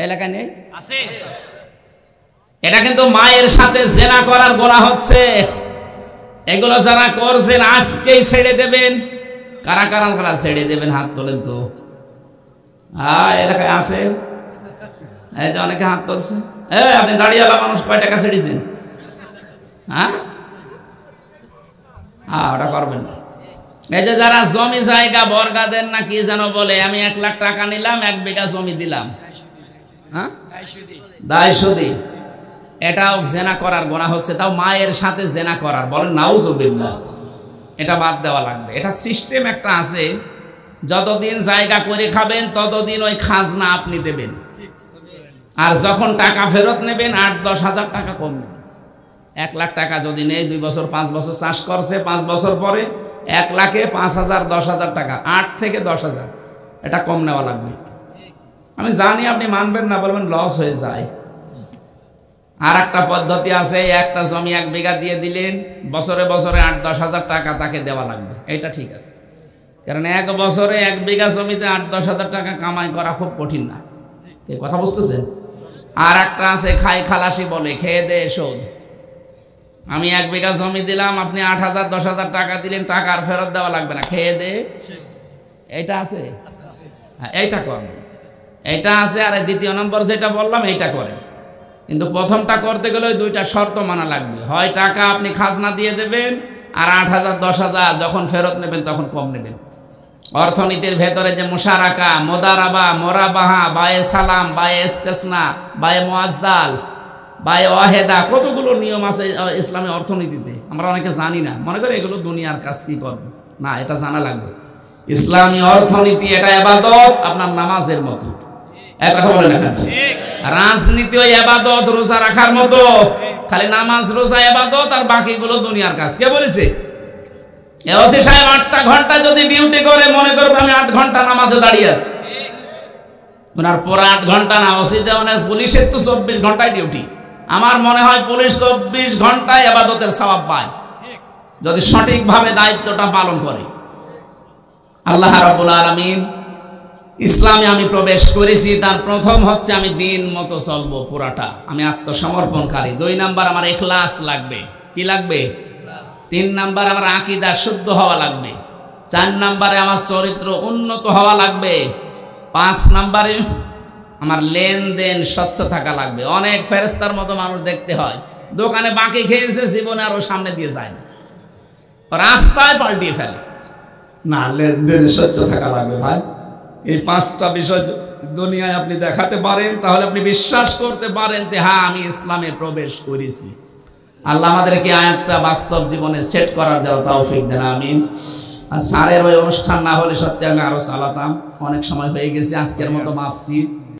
এলাকায় নেই? এটা কিন্তু মায়ের সাথে জেনা করার গুনাহ হচ্ছে। এগুলো যারা করছেন আজকেই ছেড়ে দেবেন। কারা কারা কারা ছেড়ে দেবেন হাত তোলেন তো। এলাকায় আছে, এই যে অনেকে হাত তুলছে। আপনি দাঁড়িয়েওয়ালা মানুষ, কয় টাকা ছেড়েছেন? ওটা করবেন না। এই যে যারা জমি জায়গা বর্গা দেন না কি যেন বলে, আমি 1 লাখ টাকা নিলাম, 1 বিঘা জমি দিলাম, দায় সুদি, এটাও জেনা করার গুনাহ হচ্ছে। তাও মায়ের সাথে জেনা করার, বলেন নাউজুবিল্লাহ। এটা বাদ দেওয়া লাগবে। এটা সিস্টেম একটা আছে, যতদিন জায়গা করে খাবেন ততদিন ওই খাজনা আপনি দেবেন, আর যখন টাকা ফেরত নেবেন 8-10 হাজার টাকা কম নেবেন। 1 লাখ টাকা যদি নেই, 2 বছর 5 বছর চাষ করছে, 5 বছর পরে 1 লাখে 5,000 10,000 টাকা, 8 থেকে 10,000 এটা কম নেওয়া লাগবে। আমি জানি আপনি মানবেন না, বলবেন লস হয়ে যায়। আর একটা পদ্ধতি আছে, একটা জমি 1 বিঘা দিয়ে দিলেন, বছরে বছরে 8-10 হাজার টাকা তাকে দেওয়া লাগবে। এটা ঠিক আছে, কারণ 1 বছরে 1 বিঘা জমিতে 8-10 হাজার টাকা কামাই করা খুব কঠিন না। এই কথা বুঝতেছেন? আর একটা আছে খাই খালাসি বলে, খেয়ে দে শোধ। আমি 1 বিঘা জমি দিলাম, আপনি 8,000-10,000 টাকা দিলেন, টাকা আর ফেরত দেওয়া লাগবে না, খেয়ে দে। এইটা আছে, এইটা করবেন। এইটা আছে। আর 2 নম্বর যেটা বললাম এইটা করেন, কিন্তু প্রথমটা করতে গেলে 2টা শর্ত মানা লাগবে। হয় টাকা আপনি খাজনা দিয়ে দেবেন, আর 8,000-10,000 যখন ফেরত নেবেন তখন কম নেবেন। অর্থনীতির ভেতরে যে মুশারাকা, মোদারাবা, মোরাবাহা, বায়ে সালাম, বায়ে ইস্তেসনা, বায়ে মুআজ্জাল, বায়ে ওয়াহেদা, কতগুলো নিয়ম আছে ইসলামী অর্থনীতিতে, আমরা অনেকে জানি না, মনে করি এগুলো দুনিয়ার কাজ, কি করবো না, এটা জানা লাগবে। ইসলামী অর্থনীতি এটা ইবাদত, আপনার নামাজের মতো। এক কথা বলেন এখানে, রাজনীতি ও ইবাদত, রোজা রাখার মতো। খালি নামাজ রোজা ইবাদত আর বাকিগুলো দুনিয়ার কাজ। কে বলেছে? ওসি সাহেব 8টা ঘন্টা যদি ডিউটি করে, মনে করবে আমি 8 ঘন্টা নামাজে দাঁড়িয়ে আছি, ওনার পুরো 8 ঘন্টা না। ওসি যেমন, পুলিশের তো 24 ঘন্টায় ডিউটি। আমার মনে হয় পুলিশ 24 ঘন্টায় ইবাদতের সওয়াব পায় যদি সঠিকভাবে দায়িত্বটা পালন করে। আল্লাহ রাব্বুল আলামিন, ইসলামে আমি প্রবেশ করেছি, তার প্রথম হচ্ছে আমি দিন মতো চলবো পুরাটা, আমি আত্মসমর্পণকারী। 2 নাম্বার আমার ইখলাস লাগবে। কি লাগবে? 3 নাম্বার আমার আকীদা শুদ্ধ হওয়া লাগবে। 4 নাম্বারে আমার চরিত্র উন্নত হওয়া লাগবে। 5 নাম্বারে আমার লেনদেন স্বচ্ছ থাকা লাগবে। অনেক ফেরেশতার মতো মানুষ দেখতে হয়, দোকানে বাকি খেয়েছে, জীবনে আরো সামনে দিয়ে যায় না, রাস্তায় পাল্টিয়ে ফেলে। না, লেনদেন স্বচ্ছ থাকা লাগবে ভাই। এই 5টা বিষয় দুনিয়ায় আপনি দেখাতে পারেন, তাহলে আপনি বিশ্বাস করতে পারেন যে হ্যাঁ, আমি ইসলামে প্রবেশ করেছি। আল্লাহ আমাদেরকে আয়াতটা বাস্তব জীবনে সেট করার দেওয়া তৌফিক দেন, আমিন। আর স্যারের ওই অনুষ্ঠান না হলে সত্যি আমি আরো চালাতাম। অনেক সময় হয়ে গেছে, আজকের মতো মাপছি।